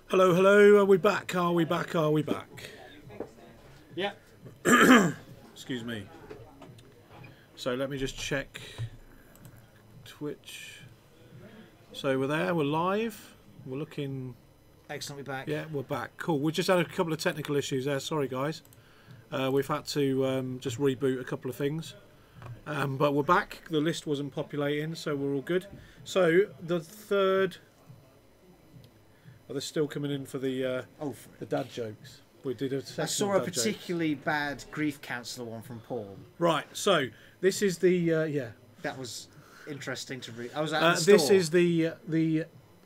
Hello, hello, are we back? Are we back? Are we back? Yeah. Excuse me. So let me just check Twitch. So we're there, we're live, we're looking... Excellent, we're back. Yeah, we're back. Cool. We just had a couple of technical issues there, sorry guys. We've had to just reboot a couple of things. But we're back, the list wasn't populating, so we're all good. So, the third... Oh, they're still coming in for the dad jokes. We did a I saw a particularly bad grief counsellor one from Paul. Right, so this is the yeah. That was interesting to read. I was at the store. This is the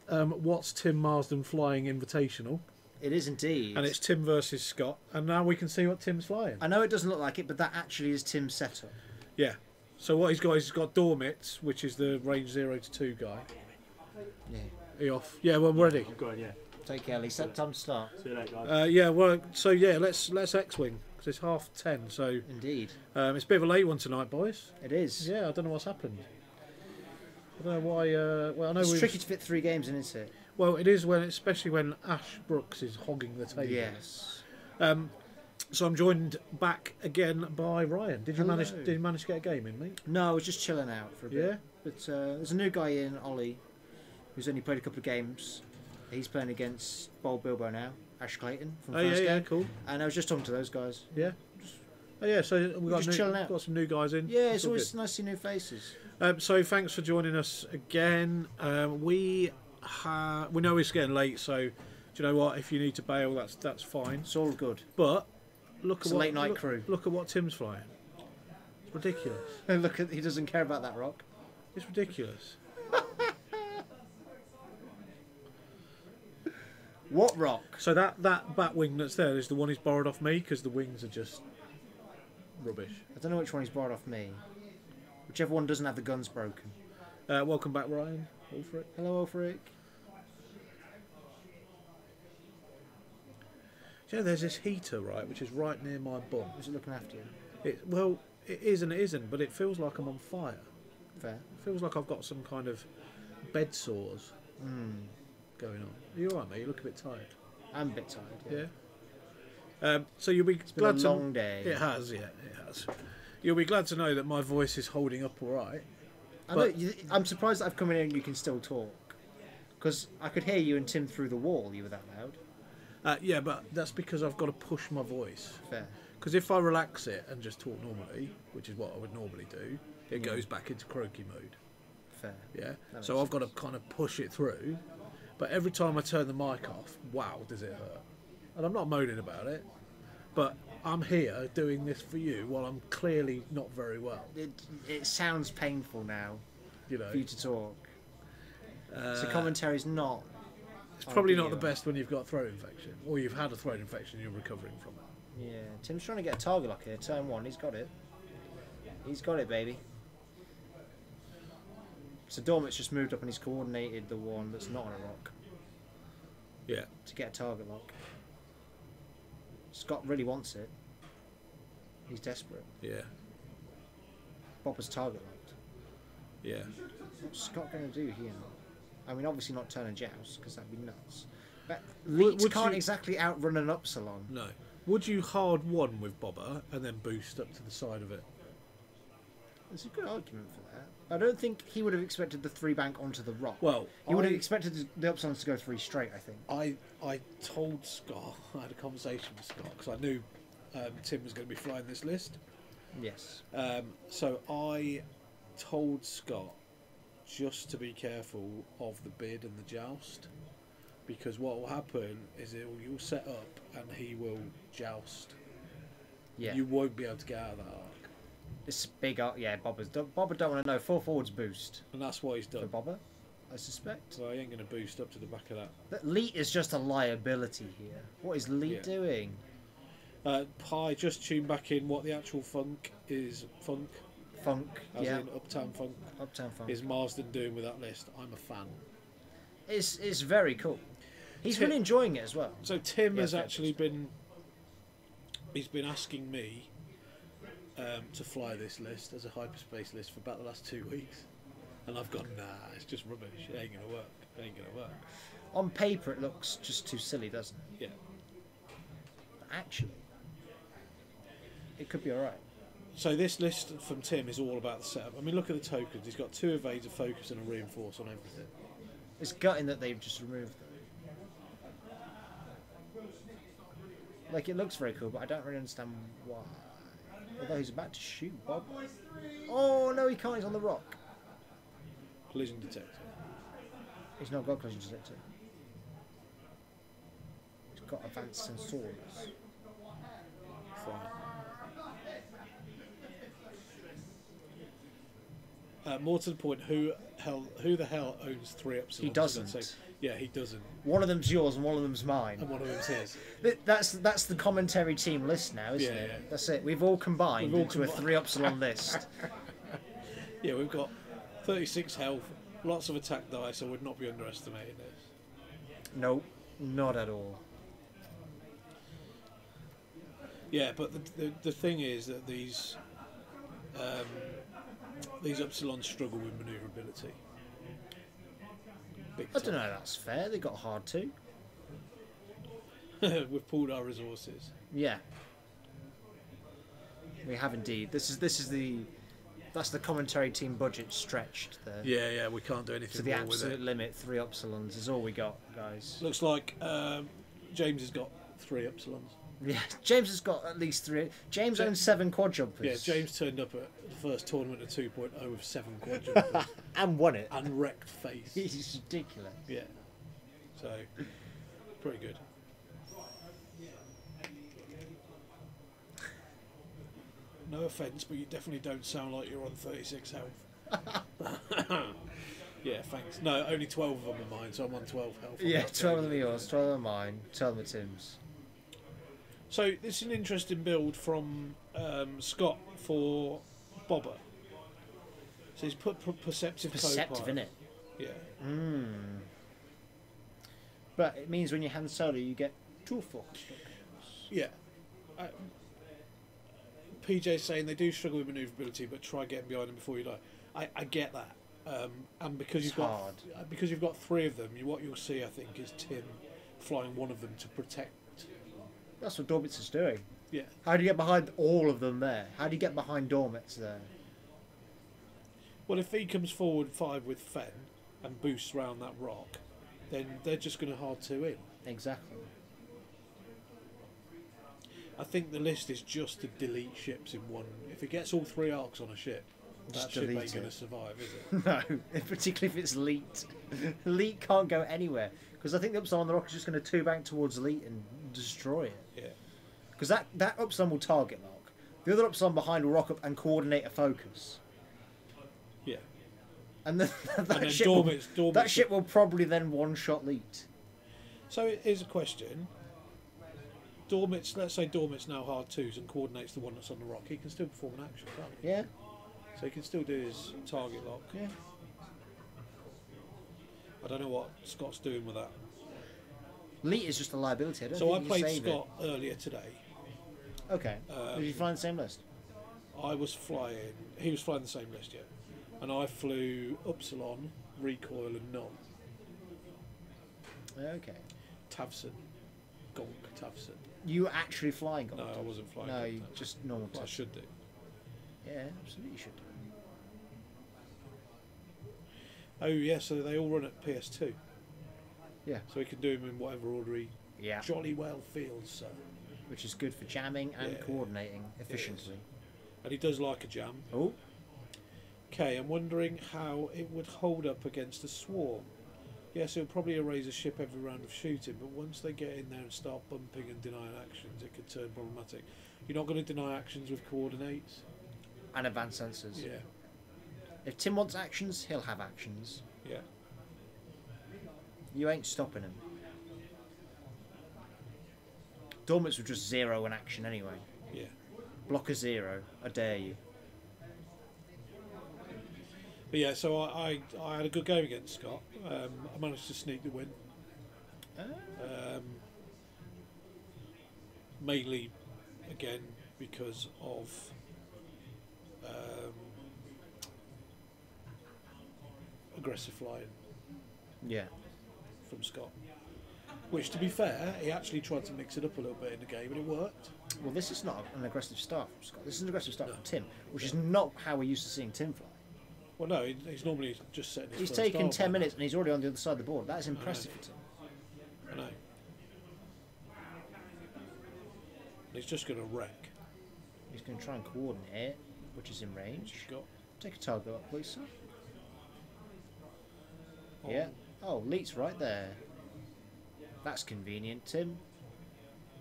What's Tim Marsden Flying Invitational. It is indeed. And it's Tim versus Scott. And now we can see what Tim's flying. I know it doesn't look like it, but that actually is Tim's setup. Yeah. So what he's got is he's got Dormits, which is the range 0 to 2 guy. Yeah. Are you off? Yeah, well, I'm ready. I'm going, yeah. Take care, Lee. Time to start. See you later, guys. Yeah, well, so yeah, let's X-Wing, because it's 10:30, so... Indeed. It's a bit of a late one tonight, boys. It is. Yeah, I don't know what's happened. I don't know why... well, I know it's tricky to fit 3 games in, isn't it? Well, it is, especially when Ash Brooks is hogging the table. Yes. So I'm joined back again by Ryan. Did you manage to get a game in, mate? No, I was just chilling out for a bit. Yeah? But there's a new guy in, Ollie, who's only played a couple of games. He's playing against Bold Bilbo now, Ash Clayton from first game. Yeah, cool. And I was just talking to those guys. Yeah? Oh, yeah, so we've got some new guys in. Yeah, it's always nice to see new faces. So thanks for joining us again. We know it's getting late, so do you know what? If you need to bail, that's fine. It's all good. But look it's at a late night crew. Look at what Tim's flying. It's ridiculous. Look at he doesn't care about that rock. It's ridiculous. What rock? So that bat wing that's there is the one he's borrowed off me because the wings are just rubbish. I don't know which one he's borrowed off me. Whichever one doesn't have the guns broken. Welcome back, Ryan. Ulfric. Hello, Ulfric. Yeah, there's this heater, right, which is right near my bum. Is it looking after you? It is and it isn't, but it feels like I'm on fire. Fair. It feels like I've got some kind of bed sores going on. Are you alright, mate? You look a bit tired. I'm a bit tired, yeah. So you'll be glad to... It's been a long day. It has, yeah, it has. You'll be glad to know that my voice is holding up alright. I'm surprised that I've come in here and you can still talk. Because I could hear you and Tim through the wall, you were that loud. Yeah, but that's because I've got to push my voice. Fair. Because if I relax it and just talk normally, which is what I would normally do, it goes back into croaky mode. Fair. Yeah. So I've got to kind of push it through. But every time I turn the mic off, wow, does it hurt. And I'm not moaning about it. But I'm here doing this for you while I'm clearly not very well. It sounds painful now, you know, for you to talk. So commentary's not... It's probably not the best when you've got a throat infection. Or you've had a throat infection and you're recovering from it. Yeah, Tim's trying to get a target lock here. Turn 1, he's got it. He's got it, baby. So Dormit's just moved up and he's coordinated the one that's not on a rock. Yeah. To get a target lock. Scott really wants it. He's desperate. Yeah. Bopper's target locked. Yeah. What's Scott going to do here? I mean, obviously not turn a joust, because that'd be nuts. But Leeds can't exactly outrun an Upsilon. No. Would you hard one with Bobber and then boost up to the side of it? There's a good argument for that. I don't think he would have expected the 3-bank onto the rock. Well, he would have expected the Upsilons to go 3 straight, I think. I told Scott, I had a conversation with Scott, because I knew Tim was going to be flying this list. Yes. So I told Scott just to be careful of the bid and the joust, because what will happen is you'll set up and he will joust. Yeah. You won't be able to get out of that arc. It's big arc. Yeah, Bobber don't want to know. 4 forwards boost. And that's what he's done. For Bobber, I suspect. So he ain't going to boost up to the back of that. But Leet is just a liability here. What is Leet doing? Pi just tuned back in what the actual funk is. Funk, as in Uptown Funk. Uptown Funk. Is Marsden doing with that list? I'm a fan. It's very cool. He's really enjoying it as well. So Tim has actually been... He's been asking me to fly this list as a hyperspace list for about the last 2 weeks. And I've gone, nah, it's just rubbish. It ain't going to work. It ain't going to work. On paper, it looks just too silly, doesn't it? Yeah. But actually, it could be all right. So this list from Tim is all about the setup. I mean, look at the tokens. He's got 2 evades, a focus, and a reinforce on everything. It's gutting that they've just removed them. Like, it looks very cool, but I don't really understand why. Although he's about to shoot Bob. Oh, no, he can't. He's on the rock. Collision detector. He's not got collision detector. He's got advanced sensors. Fine. More to the point, who the hell owns 3 upsilons? He doesn't. Yeah, he doesn't. One of them's yours and one of them's mine. And one of them's his. That's the commentary team list now, isn't it? Yeah. That's it. We've all combined into a 3 upsilon list. Yeah, we've got 36 health, lots of attack dice. I would not be underestimating this. Nope, not at all. Yeah, but the thing is that these upsilons struggle with manoeuvrability. Big I don't know. That's fair. They got hard too. We've pulled our resources. Yeah, we have indeed. That's the commentary team budget stretched there. Yeah, we can't do anything To the more with it. absolute limit, 3 upsilons is all we got, guys. Looks like James has got 3 upsilons. Yeah, James has got at least 3. James owns 7 quadjumpers. Yeah, James turned up at the first tournament at 2.0 with 7 quadruplets and won it. and wrecked face. He's ridiculous. Yeah, so pretty good. No offence, but you definitely don't sound like you're on 36 health. Yeah, thanks. No, only 12 of them are mine, so I'm on 12 health. Yeah, 12 of them are yours, 12 of them are mine, 12 of them are Tim's. So this is an interesting build from Scott for Bobber. So he's put perceptive Perceptive, co-pilot. innit? Yeah. But it means when you hand solo, you get 2 focus. Yeah. PJ's saying they do struggle with manoeuvrability, but try getting behind them before you die. I get that. And because It's hard. because you've got 3 of them, what you'll see, I think, is Tim flying one of them to protect. That's what Dormitz is doing. Yeah. How do you get behind all of them there? How do you get behind Dormitz there? Well, if he comes forward 5 with Fen and boosts around that rock, then they're just going to hard 2 in. Exactly. I think the list is just to delete ships in one. If it gets all 3 arcs on a ship, Just that ship delete ain't going to it. survive, is it? No, particularly if it's Leet. Leet can't go anywhere. Because I think the Upsilon on the rock is just going to 2-bank towards Leet and destroy it. Yeah. Because that Upsilon will target lock. The other Upsilon behind will rock up and coordinate a focus. Yeah. And then then ship Dormitz ship will probably then one-shot Leet. So here's a question. Dormitz, let's say Dormitz now hard 2s and coordinates the one that's on the rock. He can still perform an action, can't he? Yeah? So he can still do his target lock. Yeah. I don't know what Scott's doing with that. Leet is just a liability. I don't So I think you played save Scott earlier today. it. Okay. Did you fly on the same list? I was flying, he was flying the same list, yeah. And I flew Upsilon, Recoil and None. Okay. Tavson. Gonk Tavson. You were actually flying on No, it? I wasn't flying. No, Gonk you Tavson. just normal Well, I test. should do. Yeah, absolutely should. Oh yeah, so they all run at PS2. Yeah. So he can do them in whatever order he Yeah. jolly well feels, so. Which is good for jamming and Yeah, coordinating efficiently. And he does like a jam. Oh, Okay, I'm wondering how it would hold up against a swarm. Yes, it'll probably erase a ship every round of shooting, but once they get in there and start bumping and denying actions, it could turn problematic. You're not going to deny actions with coordinates? and advanced sensors. Yeah, If Tim wants actions, he'll have actions. yeah. You ain't stopping him. Dormitz would just 0 an action anyway. Yeah. Block a 0. I dare you. But yeah, so I had a good game against Scott. I managed to sneak the win. Mainly, again, because of aggressive flying. Yeah. from Scott. Which, to be fair, he actually tried to mix it up a little bit in the game, and it worked. Well, this is not an aggressive start from Scott. This is an aggressive start No. from Tim, which is not how we're used to seeing Tim fly. Well, no, he's normally just setting his He's first taken start 10 by minutes and he's already on the other side of the board. That is impressive for Tim. now. I know. And he's just going to wreck. He's going to try and coordinate, which is in range. He's got... Take a target up, please, sir. Oh. Yeah. Oh, Leet's right there. That's convenient, Tim.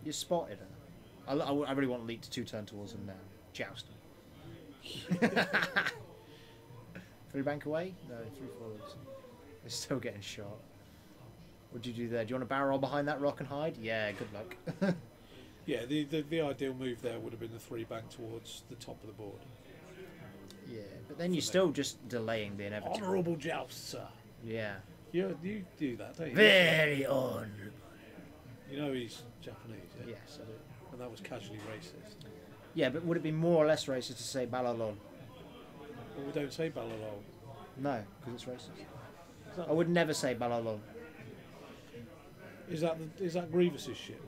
You spotted her. I really want Leet to two-turn towards him now. Joust him. 3 bank away? No, 3 forwards. They're still getting shot. What'd you do there? Do you want to barrel roll behind that rock and hide? Yeah, good luck. Yeah, the ideal move there would have been the 3 bank towards the top of the board. Yeah, but then you're still just delaying the inevitable. Honourable joust, sir. Yeah. You do that, don't you? Very honourable. You know he's Japanese, yeah? Yes, I do. And that was casually racist. Yeah, but would it be more or less racist to say balalol? Well, we don't say balalol. No, because it's racist. I would never say balalol. Is that Grievous's ship?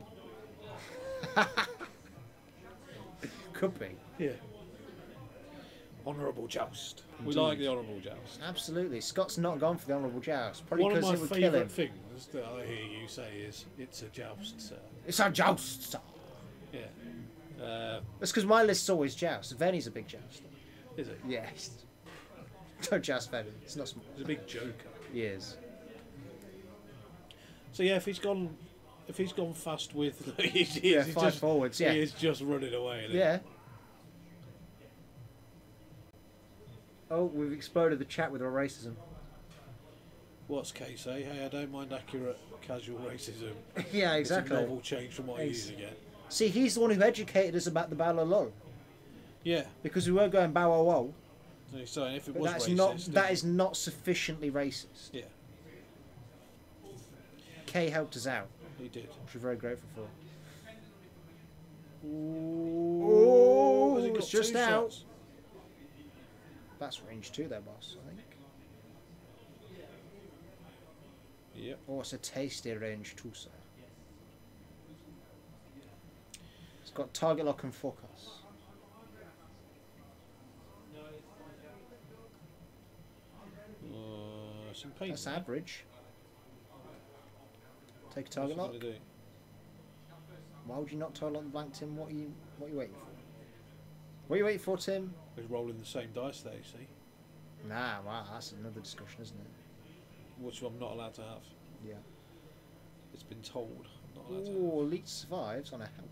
Could be. Yeah. Honourable joust. We like the honourable joust. Absolutely. Scott's not gone for the honourable joust. Probably One of because my it would kill him. favourite things that I hear you say is, it's a joust, sir. It's a joust, sir. Yeah. That's because my list's always joust. Venny's a big joust. Is it? Yes. Don't joust Venny. It's not small. He's a big joker. He is. So yeah, if he's gone fast with, he's 5 just, forwards. Yeah. he is just running away. Isn't he? Yeah. Oh, we've exploded the chat with our racism. What's Kay say? Hey, I don't mind accurate casual racism. Yeah, exactly. It's a novel change from what I usually get. See, he's the one who educated us about the balalol. Yeah. Because we were going bow wow wow. So he's saying if it But was that's racist, that is not sufficiently racist. Yeah, Kay helped us out, he did. which we're very grateful for. Oh, has he got it's just 2 out. shots? That's range 2 there, boss, I think. Yep. Oh, it's a tasty range 2, sir. It's got target lock and focus. Some paint. That's average. Take a target What's lock. he gonna do? Why would you not target lock the blank, Tim? What are you waiting for? What are you waiting for, Tim? He's rolling the same dice there, you see. Nah, wow, that's another discussion, isn't it? Which I'm not allowed to have. Yeah. It's been told. I'm not allowed to have. Oh, Elite survives on a health.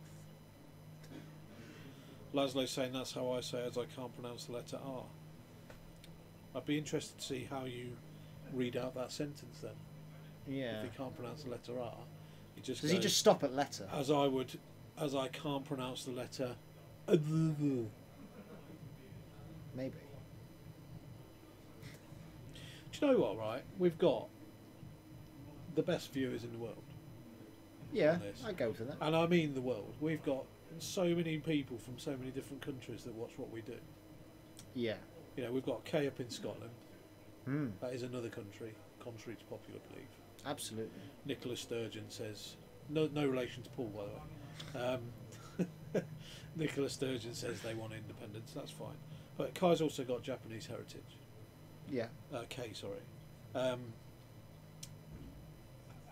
Laszlo's saying that's how I say it, as I can't pronounce the letter R. I'd be interested to see how you read out that sentence then. Yeah. If he can't pronounce the letter R, he just Does goes, he just stop at letter? as I can't pronounce the letter. Maybe. Do you know what, right? We've got the best viewers in the world. Yeah, on this. I go for that. And I mean the world. We've got so many people from so many different countries that watch what we do. Yeah. You know, we've got Kay up in Scotland. Hmm. That is another country, contrary to popular belief. Absolutely. Nicola Sturgeon says, no relation to Paul, by the way. Nicola Sturgeon says they want independence. That's fine. But Kai's also got Japanese heritage. Yeah. Kay, sorry.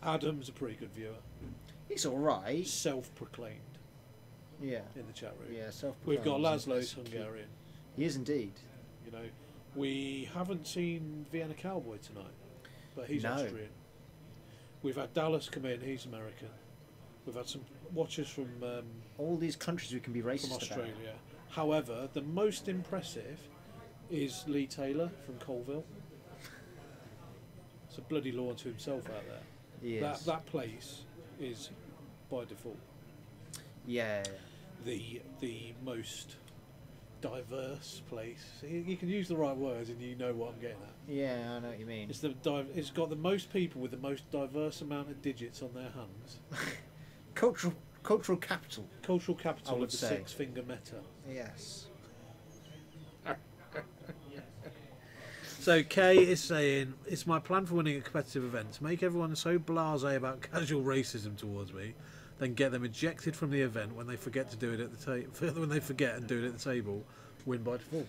Adam's a pretty good viewer. He's all right. Self-proclaimed Yeah. in the chat room. Yeah. Self. We've got Laszlo's Hungarian. He is indeed. You know, we haven't seen Vienna Cowboy tonight, but he's No. Austrian. We've had Dallas come in. He's American. We've had some watchers from All these countries we can be racist about. Australia. However, the most impressive is Lee Taylor from Colville. It's a bloody law unto himself out there. He is. That place is by default Yeah. the most diverse place. You can use the right words and you know what I'm getting at. Yeah, I know what you mean. It's got the most people with the most diverse amount of digits on their hands. Cultural capital. Cultural capital I would of the say. 6-finger meta. Yes. So Kay is saying, it's my plan for winning at competitive events. Make everyone so blasé about casual racism towards me, then get them ejected from the event when they forget to do it at the table. When they forget and do it at the table, win by default.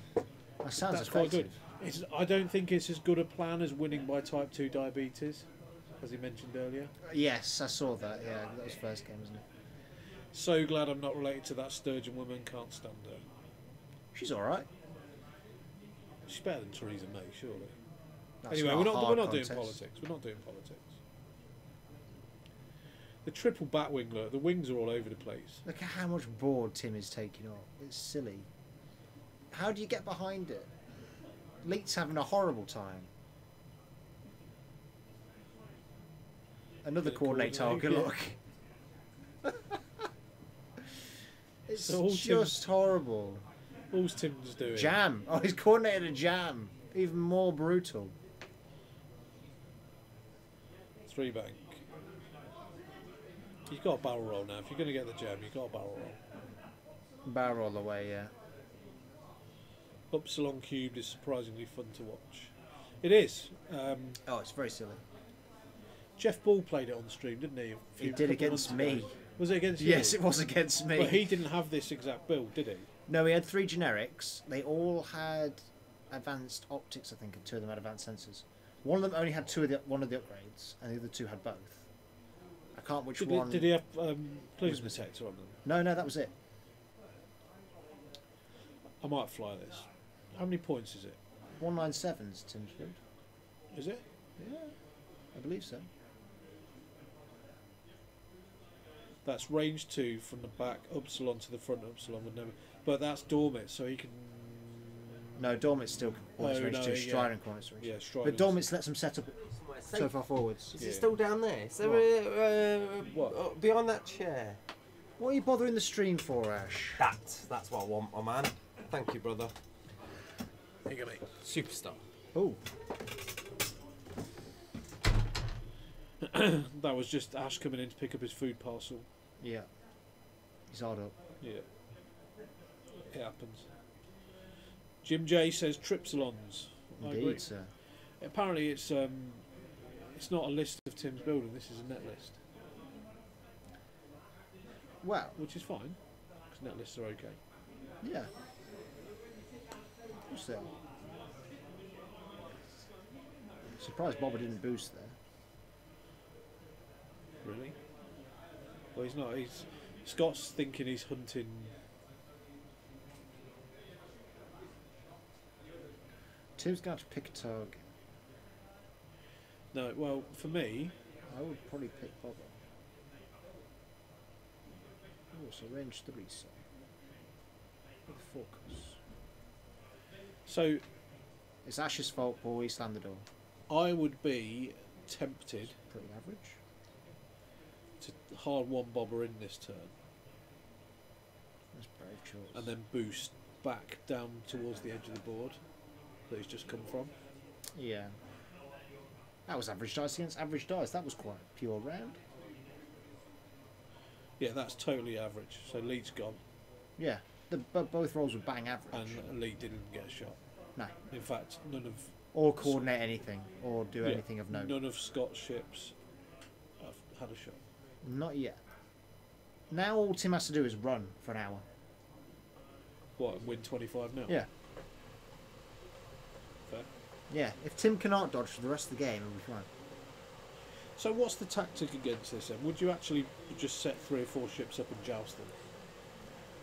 That sounds That's quite effective. good. I don't think it's as good a plan as winning by type 2 diabetes, as he mentioned earlier. Yes, I saw that. Yeah, that was first game, wasn't it? So glad I'm not related to that sturgeon woman. Can't stand her. She's all right. She's better than Theresa May, surely. That's Anyway, not we're a not hard doing contest. politics. We're not doing politics. The triple bat wing, look, the wings are all over the place. Look at how much board Tim is taking off. It's silly. How do you get behind it? Leet's having a horrible time. Another Bit of coordinate target, coordinate, look. It's So all just horrible. All's Tim's doing. Jam. Oh, he's coordinated a jam. Even more brutal. 3 bank. You've got a barrel roll now. If you're going to get the jam, you've got a barrel roll. Barrel all the way, yeah. Upsilon cubed is surprisingly fun to watch. It is. Oh, it's very silly. Jeff Ball played it on the stream, didn't he? He did against me. Was it against you? Yes, it was against me. But he didn't have this exact build, did he? No, he had 3 generics. They all had advanced optics, I think, and 2 of them had advanced sensors. One of them only had one of the upgrades, and the other 2 had both. I can't which one. Did he have Plume Detector on them? No, that was it. I might fly this. How many points is it? 197's Tim's build. Is it? Yeah, I believe so. That's range 2 from the back, Upsilon to the front, Upsilon would never. But that's Dormit, so he can. No, Dormit's still corners range 2, Stride and corners range. Yeah, Stride. But Dormit's lets them set up so far forwards. Is it still down there? Is there What? behind that chair? What are you bothering the stream for, Ash? That's what I want, my man. Thank you, brother. There you go, mate. Superstar. Oh, That was just Ash coming in to pick up his food parcel. yeah. He's hard up. Yeah. It happens. Jim J says Tripsilons. I agree. Indeed, sir. Apparently it's not a list of Tim's building, this is a net list. Well, Which is fine, because net lists are okay. yeah. What's that? Surprised Bobber didn't boost there. Really? Well, he's not. Scott's thinking he's hunting. Tim's going to pick a target. No, well, for me, I would probably pick Bobber. Oh, so range 3, so. With focus. so It's Ash's fault, Paul. He slammed the door. I would be tempted Pretty average. to hard one bobber in this turn That's brave choice. and then boost back down towards the edge of the board that he's just come from. Yeah. That was average dice against average dice. That was quite a pure round. Yeah, that's totally average. So Leeds gone Yeah. Both rolls were bang average. and Lee didn't get a shot. No. In fact, none of Or coordinate anything. Or do anything of note. None of Scott's ships have had a shot. Not yet. Now all Tim has to do is run for an hour. What, and win 25-0? Yeah. Fair. Yeah. If Tim cannot dodge for the rest of the game, he'll be fine. So what's the tactic against this then? Would you actually just set 3 or 4 ships up and joust them?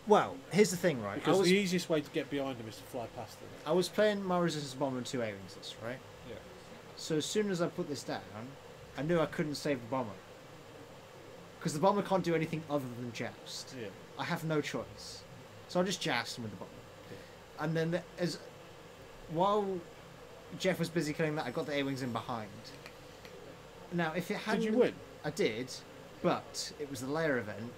Well, here's the thing, right? Because the easiest way to get behind them is to fly past them. I was playing my resistance bomber and 2 A-wings, right? Yeah. So as soon as I put this down, I knew I couldn't save the bomber. Because the bomber can't do anything other than joust. Yeah. I have no choice. So I just joust him with the bomber. Yeah. And then while Jeff was busy killing that, I got the A-wings in behind. Now, if it hadn't... Did you win? I did, but it was the layer event,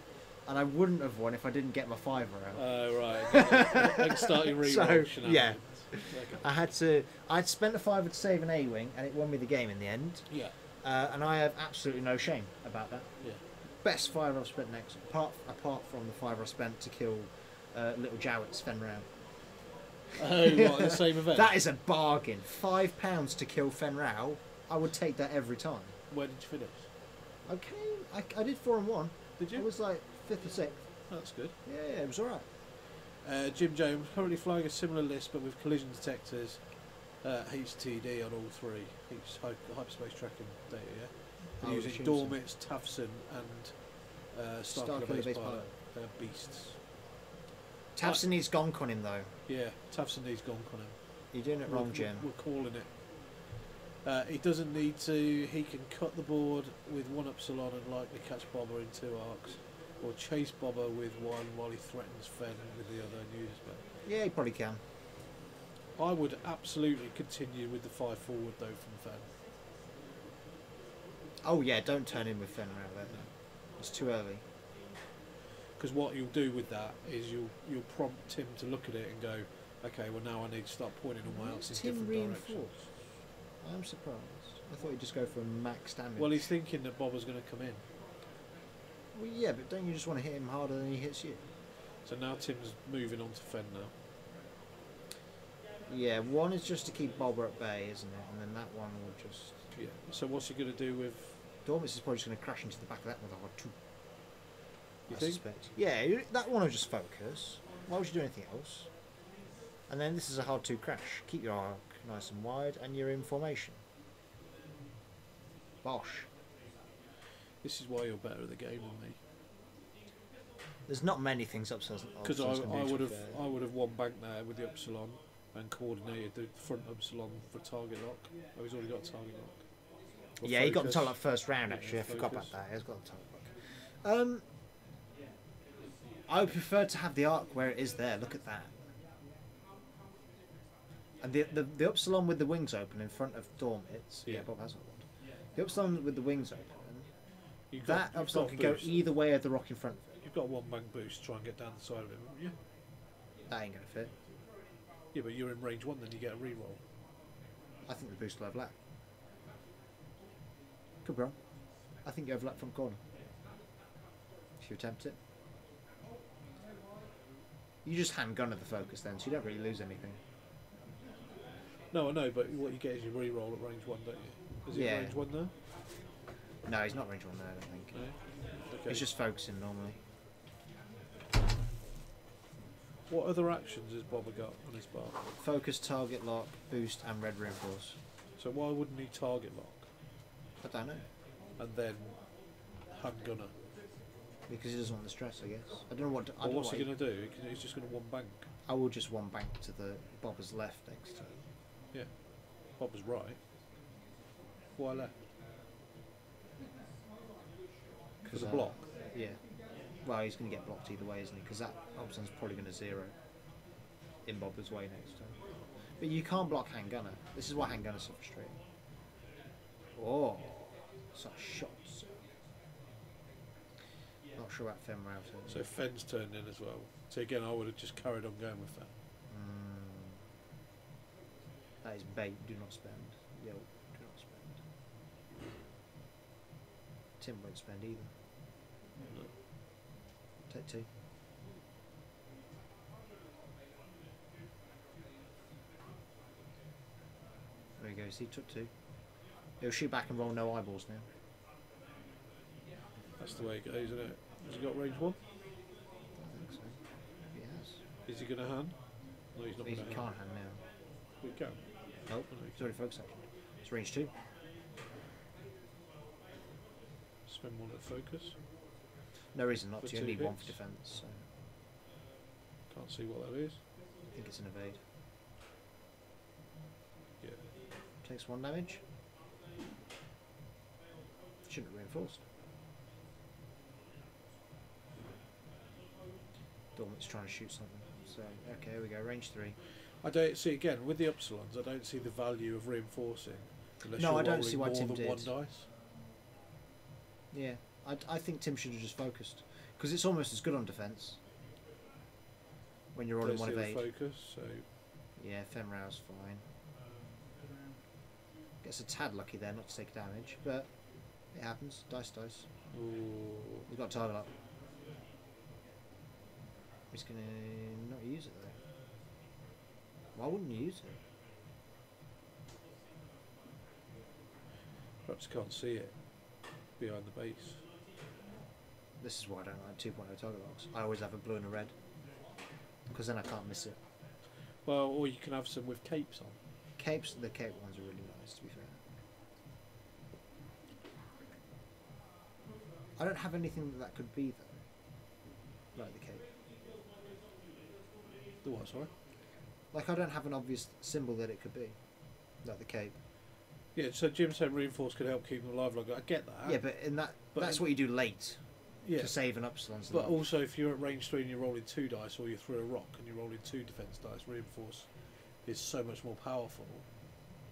and I wouldn't have won if I didn't get my 5er out. Oh, right. Like starting reroll. So, shenanigans. yeah. Okay. I'd spent a 5er to save an A-wing, and it won me the game in the end. Yeah. And I have absolutely no shame about that. Yeah. Best 5er I've spent next, apart from the 5er I spent to kill little Jowett's Fen round. Oh, what, the same event? That is a bargain. £5 to kill Fenrau. I would take that every time. Where did you finish? Okay, I did 4 and 1. Did you? I was like 5th or 6th. Oh, that's good. Yeah, it was alright. Jim Jones currently flying a similar list, but with collision detectors, HTD on all 3. Hyperspace tracking data, yeah? Oh, Using choosing. Dormits, Tavson, and Starkiller Base Pilot beasts. Tavson needs gonk on him though. Yeah, Tavson needs gonk on him. You're doing it wrong, Jim. We're calling it. He doesn't need to. He can cut the board with 1 Upsilon and likely catch Bobber in 2 arcs, or chase Bobber with 1 while he threatens Fen with the other and uses Fen. Yeah, he probably can. I would absolutely continue with the 5 forward though from Fen. Oh yeah, don't turn in with Fenrau there. It's too early. Because what you'll do with that is you'll prompt Tim to look at it and go, okay, well now I need to start pointing all my arcs in Tim different reinforced? directions. I'm surprised. I thought he'd just go for max damage. Well, he's thinking that Bobber's going to come in. Well, yeah, but don't you just want to hit him harder than he hits you? So now Tim's moving on to Fen now. Yeah, one is just to keep Bobber at bay, isn't it? And then that one will just... Yeah. So what's he going to do with? Dormits is probably just going to crash into the back of that with a hard 2. You I think? suspect. Yeah, that one will just focus. Why would you do anything else? And then this is a hard 2 crash. Keep your arc nice and wide, and you're in formation. Bosh. This is why you're better at the game than me. There's not many things Upsilon's Because I can do, would to have be fair. I would have won bank there with the Upsilon and coordinated the front Upsilon for target lock. Oh, he's already got target lock. Or Yeah, he got the focus. target lock first round actually. I forgot Focus. about that. He's got the target lock. I would prefer to have the arc where it is there. Look at that. And the Upsilon with the wings open in front of Dormits. Yeah, Yeah. Bob has one. The Upsilon with the wings open. You've That you've Upsilon got can go boost. either way of the rock in front of it. You've got 1 bank boost to try and get down the side of him, haven't you? That ain't gonna fit. Yeah, but you're in range 1, then you get a reroll. I think the boost will overlap. Could be wrong. I think you overlap front corner. If you attempt it. You just hand gun at the focus then, so you don't really lose anything. No, I know, but what you get is your reroll at range 1, don't you? Is he Yeah. range 1 there? No, he's not range 1 there, I don't think. No. Okay. He's just focusing normally. What other actions has Bobber got on his bar? Focus, target lock, boost, and red reinforce. So why wouldn't he target lock I don't know. and then hand gunner? Because he doesn't want the stress, I guess. I don't know what. I Well, don't know what's what he going to do? He's just going to 1 bank. I will just 1 bank to the Bobber's left next turn. Yeah. Bobber's right. Why left? For the block. Yeah. Well, he's going to get blocked either way, isn't he? Because that Hobson's probably going to 0 in Bobber's way next turn. But you can't block hand gunner. This is why hand gunner's so frustrating. Oh, such shots. Not sure about Fenrau. So Fenn's turned in as well. So again, I would have just carried on going with that. That is bait. Do not spend. Yo, do not spend. Tim won't spend either. No. Take 2. There he goes. He took 2. He'll shoot back and roll no eyeballs now. That's the way it goes, isn't it? Has he got range 1? I think so. He has. Is he going to hand? No, he's not He going to can't hand. hand now. We can. Nope. Oh, no, he He's already focused action. It's range 2. Spend 1 at focus. No reason not For to. You 2 only need 1 for hits. defence. So Can't see what that is. I think it's an evade. Yeah. Takes 1 damage. Shouldn't have reinforced. Dormit's trying to shoot something. So okay, here we go. Range 3. I don't see again with the Upsilons. I don't see the value of reinforcing unless No, you're I don't rolling see why more Tim than did. 1 dice. Yeah, I think Tim should have just focused because it's almost as good on defence when you're rolling Don't 1 see the evade. focus. So Yeah, Fenrau's fine. Gets a tad lucky there not to take damage, but it happens. Dice. ooh, He's got a target up. He's gonna not use it though. Why wouldn't you use it? Perhaps can't see it behind the base. This is why I don't like 2.0 target locks. I always have a blue and a red. Because then I can't miss it. Well, or you can have some with capes on. Capes, the cape ones are really nice, to be fair. I don't have anything that could be, though. Like the cape. The what, sorry? Like, I don't have an obvious symbol that it could be. Like the cape. Yeah, so Jim said reinforce could help keep them alive longer. I get that. Yeah, but that's what you do late. Yeah. To save an upsilon's But life. also, if you're at range 3 and you're rolling 2 dice, or you throw a rock and you're rolling 2 defense dice, reinforce is so much more powerful.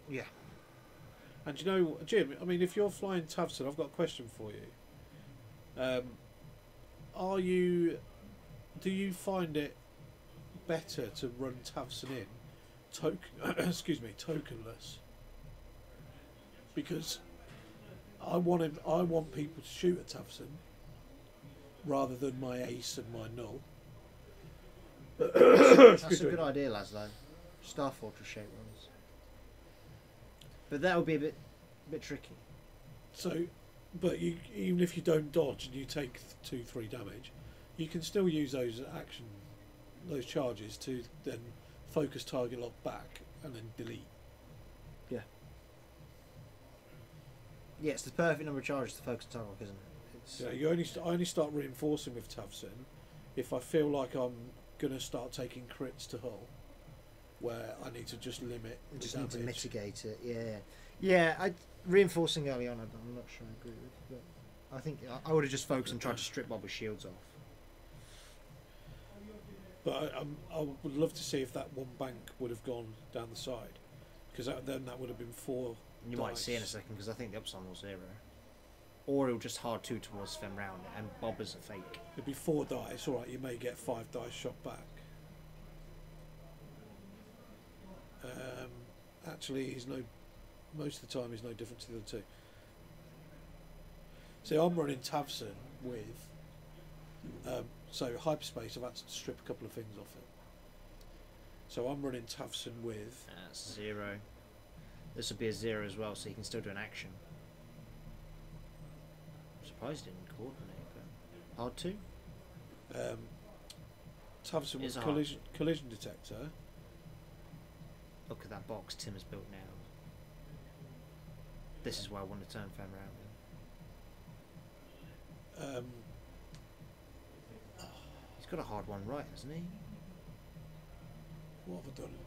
Yeah. And you know, Jim, I mean, if you're flying Tavson, I've got a question for you. Do you find it better to run Tavson in tokenless? Because I want people to shoot at Tavson rather than my ace and my null. That's a good idea, Laszlo. Star Fortress shape ones. But that would be a bit tricky. So, but even if you don't dodge and you take 2-3 damage, you can still use those charges to then focus target lock back and then delete. Yeah. Yeah, it's the perfect number of charges to focus target lock, isn't it? Yeah, I only start reinforcing with Tavson if I feel like I'm gonna start taking crits to hull, where I need to just limit. You just the need to damage. mitigate it. Yeah. Reinforcing early on, I'm not sure I agree with. But I think I would have just focused and tried to strip Bob's shields off. But I would love to see if that one bank would have gone down the side, because then that would have been 4. You might see in a second, because I think the upsilon was 0. Or it'll just hard 2 towards Fem round, and Bob is a fake. It'd be 4 dice. All right, you may get 5 dice shot back. Actually, most of the time he's no different to the other 2. See, I'm running Tavson with so hyperspace. I've had to strip a couple of things off it. So I'm running Tavson with. That's 0. This would be a 0 as well, so you can still do an action. I'm surprised it didn't coordinate, but hard 2. Tavson It's with collision detector. Look at that box Tim has built now. This is why I want to turn Fem round. He's got a hard one right, hasn't he? What have I done?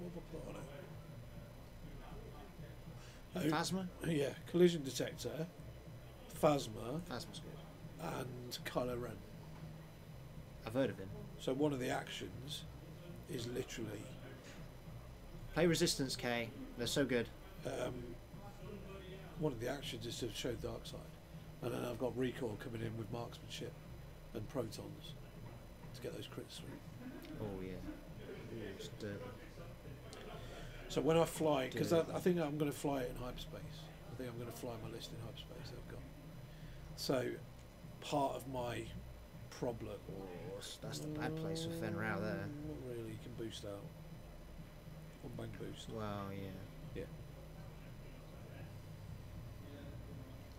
What have I put on it? Phasma? Yeah, collision detector, Phasma, Phasma's good. and Kylo Ren. I've heard of him. So one of the actions is literally Play Resistance, K. They're so good. one of the actions is to show dark side, and then I've got recoil coming in with marksmanship and protons to get those crits through. Oh yeah. Ooh, it's dirty. So when I fly, because Dirty. I think I'm going to fly it in hyperspace. I think I'm going to fly my list in hyperspace that I've got. So part of my problem. Oh, that's the bad place for Fen Rao there. Not really. You can boost out. One bang boost. Well, yeah. Yeah.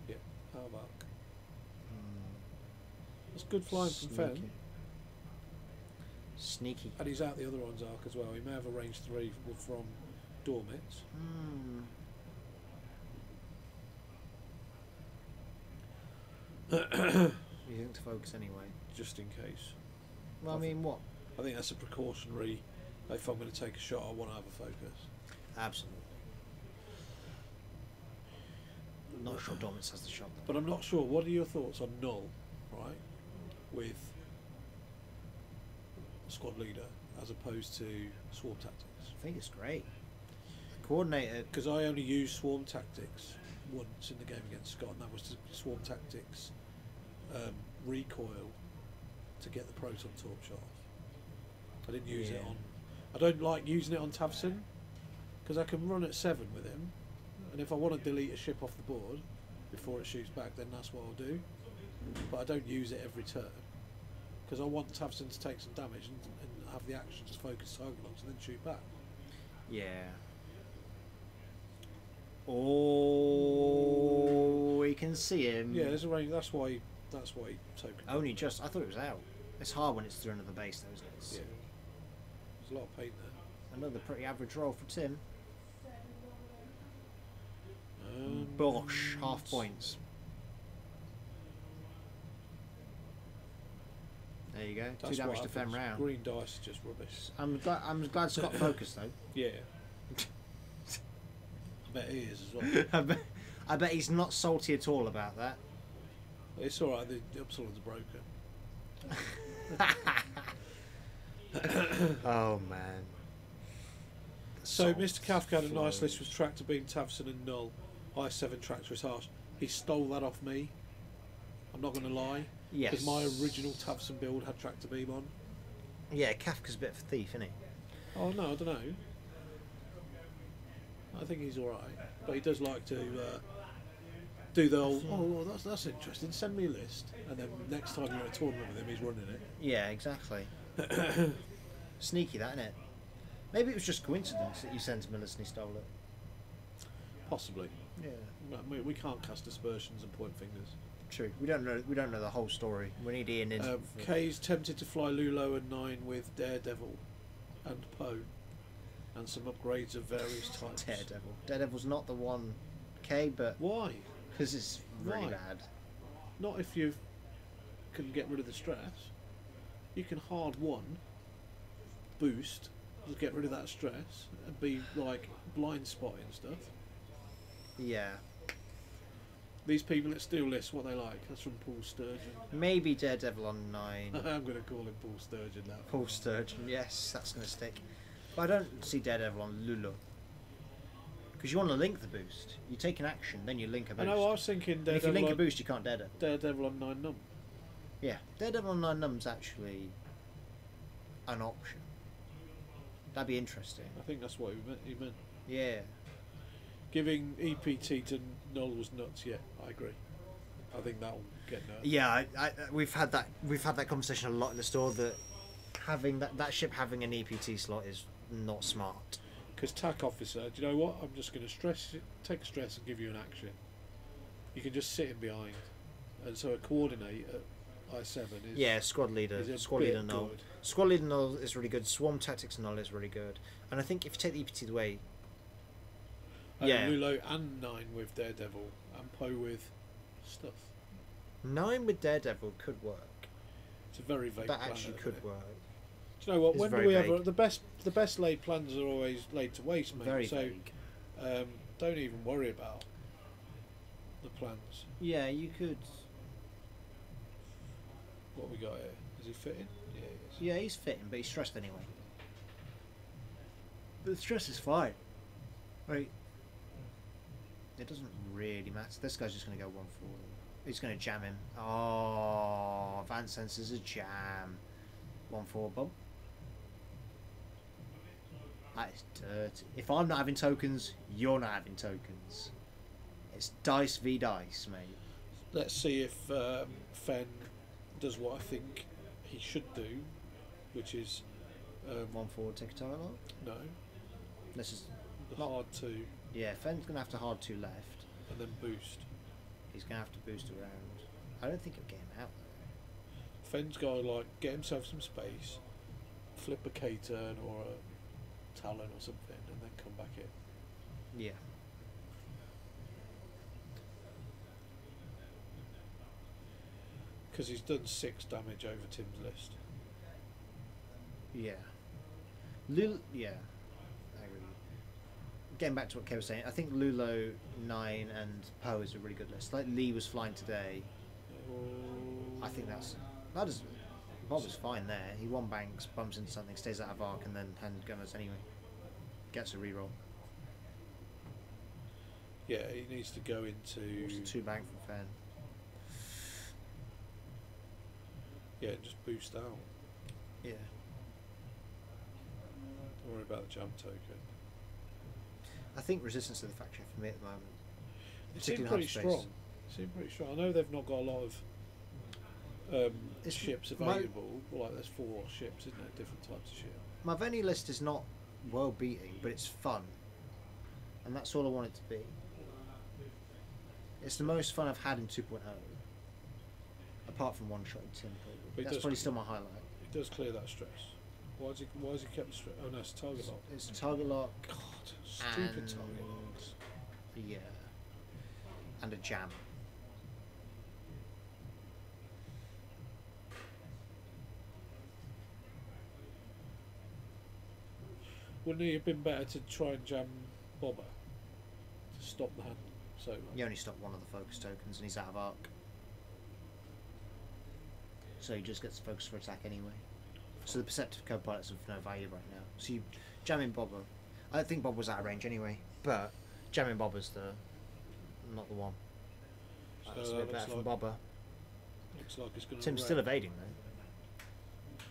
Yeah. How about? That's good flying from Fen. Sneaky. And he's out the other one's arc as well. He may have a range 3 from Dormits. You think to focus anyway? Just in case. Well, I mean, what? I think that's a precautionary. If I'm going to take a shot, I want to have a focus. Absolutely. Not sure Dormits has the shot though. But I'm not sure. What are your thoughts on Null, right, with squad leader as opposed to swarm tactics? I think it's great. Coordinated. Because I only used swarm tactics once in the game against Scott, and that was to swarm tactics recoil to get the proton torch off. I didn't use it on. I don't like using it on Tavson because I can run at 7 with him, and if I want to delete a ship off the board before it shoots back, then that's what I'll do. But I don't use it every turn. because I want Tavson to take some damage and have the action to focus target locks and then shoot back. Yeah. Oh, we can see him. Yeah, there's a range. That's why he token. Only just. I thought it was out. It's hard when it's through another base, though, isn't it? Yeah. There's a lot of paint there. Another pretty average roll for Tim. Bosh, Half points. There you go. That's 2 damage what to Fem happens. round. Green dice is just rubbish. I'm glad Scott focused though. Yeah. I bet he is as well. I bet he's not salty at all about that. It's alright, the Upsilon's broken. Oh man. So Mr. Kafka had a nice list with Tractor Beam, Tavson and Null. I7 Tractor is harsh. He stole that off me. I'm not going to lie. Yes. Because my original Tavson build had Tractor Beam on. Yeah, Kafka's a bit of a thief, isn't he? Oh no, I don't know. I think he's alright. But he does like to do the old, oh, that's interesting, send me a list. And then next time you're at a tournament with him, he's running it. Yeah, exactly. Sneaky, that, isn't it? Maybe it was just coincidence that you sent him a list and he stole it. Possibly. Yeah. We can't cast aspersions and point fingers. True. We don't know the whole story. We need Ian in. Kay's tempted to fly Lulo and 9 with Daredevil and Poe, and some upgrades of various types. Daredevil's not the one, Kay, but Why? because it's really Why? bad. Not if you can get rid of the stress. You can hard 1 boost to get rid of that stress and be like blind spotting stuff. Yeah. These people that steal lists, what they like. That's from Paul Sturgeon. Maybe Daredevil on 9. I'm going to call him Paul Sturgeon now. Paul Sturgeon, yes, that's going to stick. But I don't see Daredevil on Lulu. Because you want to link the boost. You take an action, then you link a I boost. know, I was thinking And if you Daredevil, link a boost, you can't Daredevil. Daredevil on 9 num. Yeah, Daredevil on 9 num's actually an option. That'd be interesting. I think that's what he meant. Yeah. Giving EPT to Null was nuts. Yeah, I agree. I think that'll get nuts. Yeah, we've had that conversation a lot in the store that having that ship having an EPT slot is not smart. Because TAC officer, do you know what? I'm just going to take stress and give you an action. You can just sit him behind, and so a coordinate at I7 is squad leader null. Good. Squad leader null is really good. Swarm tactics null is really good, and I think if you take the EPT away. Lulo and 9 with Daredevil and Poe with stuff. 9 with Daredevil could work. It's a very vague That plan, actually isn't could it? work. Do you know what? It's When do very we ever vague. the best laid plans are always laid to waste, mate. Very so vague. don't even worry about the plans. Yeah, you could. What we got here? Is he fitting? Yeah, he is. Yeah, he's fitting, but he's stressed anyway. But the stress is fine. Right. It doesn't really matter. This guy's just going to go 1 forward. He's going to jam him. Oh, Van Senses a jam. 1 forward bump. That is dirty. If I'm not having tokens, you're not having tokens. It's dice v dice, mate. Let's see if Fen does what I think he should do, which is 1 forward, take a target lock. no, This is the Not- hard 2 yeah. Fenn's going to have to hard 2 left. and then boost. He's going to have to boost around. I don't think he'll get him out though. Fen's got to like get himself some space, flip a K-turn or a Talon or something, and then come back in. Yeah. Because he's done 6 damage over Tim's list. Yeah. Yeah. I agree. Getting back to what Kay was saying, I think Lulo, 9 and Poe is a really good list. Like Lee was flying today. I think that is. Bob was fine there. He won banks, bumps into something, stays out of arc, and then handgunners anyway. Gets a reroll. Yeah, he needs to go into. What's the 2 bank from Fen? Yeah, just boost out. Yeah. Don't worry about the jump token. I think resistance to the factory for me at the moment. It seemed Particularly pretty hard space. strong. It seemed pretty strong. I know they've not got a lot of ships my- available. Well, like there's 4 ships, isn't there? Different types of ship. My Veni list is not world beating, but it's fun, and that's all I want it to be. It's the most fun I've had in 2.0, apart from One Shot in Tim. But it That's does- probably still my highlight. It does clear that stress. Why has he kept the stress? Oh no, it's target lock. It's target lock, God, stupid And- target locks. yeah, and a jam. Wouldn't it have been better to try and jam Bobber to stop the hand so much? You only stop one of the focus tokens, and he's out of arc, so he just gets focus for attack anyway. So the perceptive co-pilot's of no value right now. So you jamming Bobber. I don't think Bob was out of range anyway, but jamming Bobber's not the one. So That's a that bit looks better from like- Bobber. Looks like it's going to. Tim's still evading though.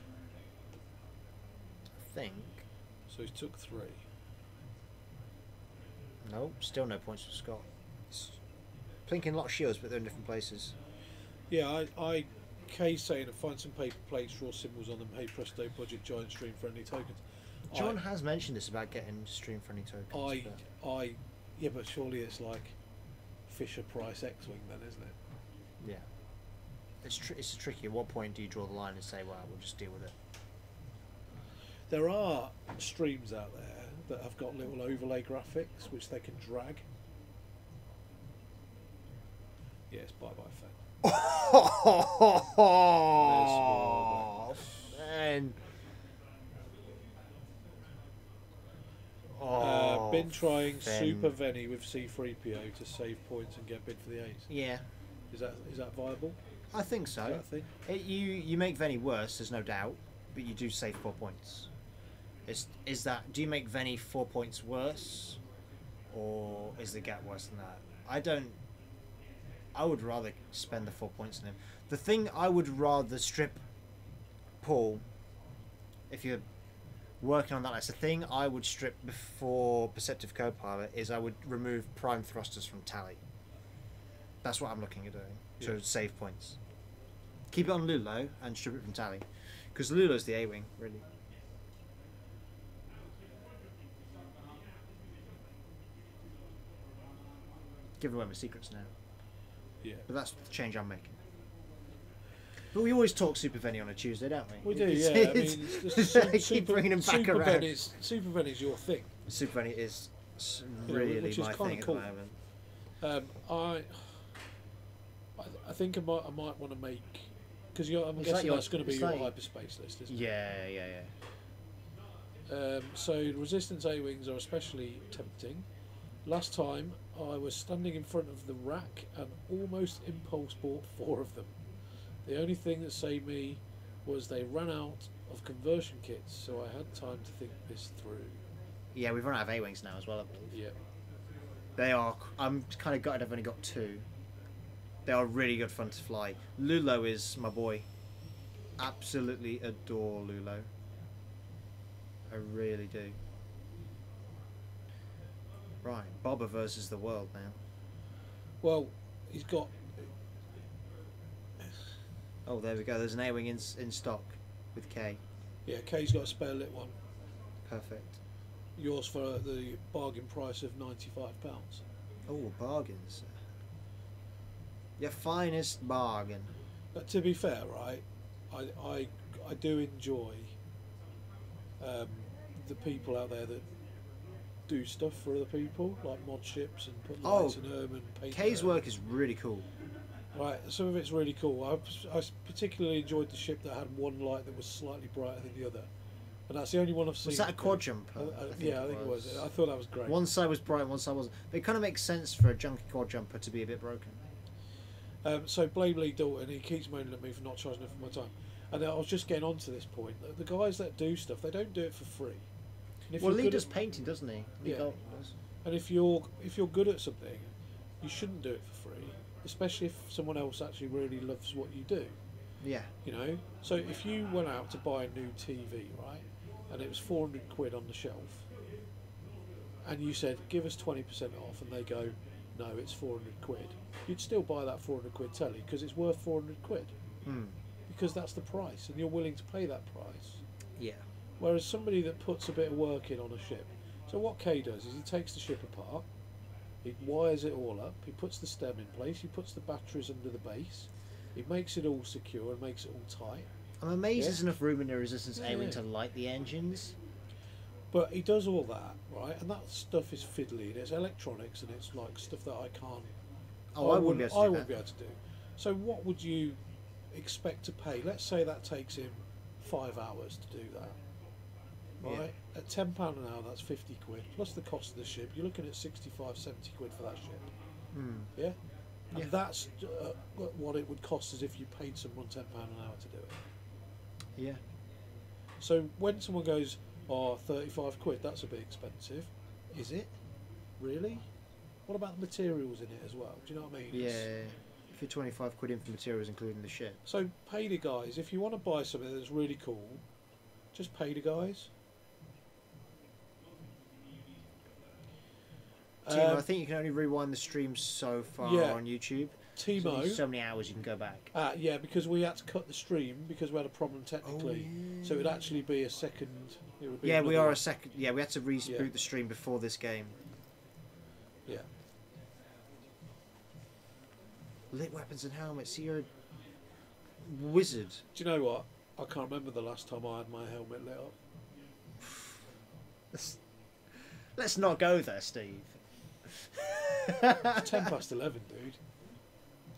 I think. So he's took 3. No, still no points for Scott. It's plinking a lot of shields, but they're in different places. Yeah, Kay's saying to find some paper plates, draw symbols on them. Hey presto, budget giant stream friendly tokens. John has mentioned this about getting stream friendly tokens. but Yeah, but surely it's like Fisher Price X-wing then, isn't it? yeah, it's tricky. At what point do you draw the line and say, "Well, we'll just deal with it"? There are streams out there that have got little overlay graphics which they can drag. Yes, bye bye fan. Man. Been trying Fen. Super Veni with C3PO to save points and get bid for the A's. Yeah, Is that viable? I think Is so. that a thing? You make Veni worse, there's no doubt, but you do save 4 points. Do you make Veni 4 points worse, or is the gap worse than that? I would rather spend the 4 points on him. The thing I would rather strip Paul, if you're working on that list, the thing I would strip before Perceptive Co-Pilot is I would remove prime thrusters from Tally. That's what I'm looking at doing to Yeah. save points. Keep it on Lulo and strip it from Tally, because Lulo's the A-wing, really. Giving away my secrets now. Yeah. But that's the change I'm making. But we always talk Super Veni on a Tuesday, don't we? We do, It's- yeah. I it's- mean, it's just keep bringing him back Super around. Super Veni's your thing. Super Veni is You know, really which is my kinda thing cool. at the moment. I think I might want to make, because I'm It's like guessing your- that's going to be it's your like- hyperspace list, isn't Yeah. it? So Resistance A-wings are especially tempting. Last time I was standing in front of the rack and almost impulse bought 4 of them. The only thing that saved me was they ran out of conversion kits, so I had time to think this through. Yeah, we've run out of A-wings now as well, I believe. Yeah. They are. I'm kind of gutted I've only got 2. They are really good fun to fly. Lulo is my boy. Absolutely adore Lulo. I really do. Right, Bobber versus the world now. Well, he's got. Oh, there we go. There's an A-wing in stock with K. Yeah, Kay's got a spare lit one. Perfect. Yours for the bargain price of £95. Oh, bargains. Your finest bargain. But to be fair, right, I do enjoy the people out there that do stuff for other people, like mod ships and put lights in them and paint. K's them. work is really cool. Right, some of it's really cool. I particularly enjoyed the ship that had one light that was slightly brighter than the other, and that's the only one I've seen. Was that a quad jumper? I think it was. I thought that was great. One side was bright, one side wasn't. But it kind of makes sense for a junky quad jumper to be a bit broken. So Blade Dalton, he keeps moaning at me for not charging enough for my time, and I was just getting on to this point. The guys that do stuff, they don't do it for free. And if Well, you're Lee good does at- painting, doesn't he? Lee Yeah. Dalton does. And if you're good at something, you shouldn't do it for free, especially if someone else actually really loves what you do. Yeah. You know. So if you went out to buy a new TV, right, and it was £400 on the shelf, and you said give us 20% off, and they go, no, it's £400, you'd still buy that £400 telly because it's worth £400. Hmm. because that's the price, and you're willing to pay that price. Yeah. Whereas somebody that puts a bit of work in on a ship. So what Kay does is he takes the ship apart, he wires it all up, he puts the stem in place, he puts the batteries under the base, he makes it all secure and makes it all tight. I'm amazed Yeah. there's enough room in the resistance Yeah, A-wing yeah. to light the engines. But he does all that, right? And that stuff is fiddly, and it's electronics, and it's like stuff that I can't. Oh, I wouldn't be able to do I that. wouldn't be able to do. So what would you expect to pay? Let's say that takes him 5 hours to do that. Right? Yeah. At £10 an hour, that's 50 quid plus the cost of the ship. You're looking at 65, 70 quid for that ship. Hmm. Yeah. And Yeah. that's what it would cost as if you paid someone £10 an hour to do it. Yeah. So when someone goes, "Oh, 35 quid, that's a bit expensive," is it? Really? What about the materials in it as well? Do you know what I mean? Yeah. It's- If you're 25 quid in for materials, including the ship. So pay the guys. If you want to buy something that's really cool, just pay the guys. Timo, I think you can only rewind the stream so far yeah. on YouTube. Timo. So many hours you can go back. Yeah, because we had to cut the stream because we had a problem technically. So it would actually be a second. It would be Yeah, we another are one. a second. Yeah, we had to reboot Yeah. the stream before this game. Yeah. Lit weapons and helmets. You're a wizard. Do you know what? I can't remember the last time I had my helmet lit up. Let's not go there, Steve. It's 11, dude.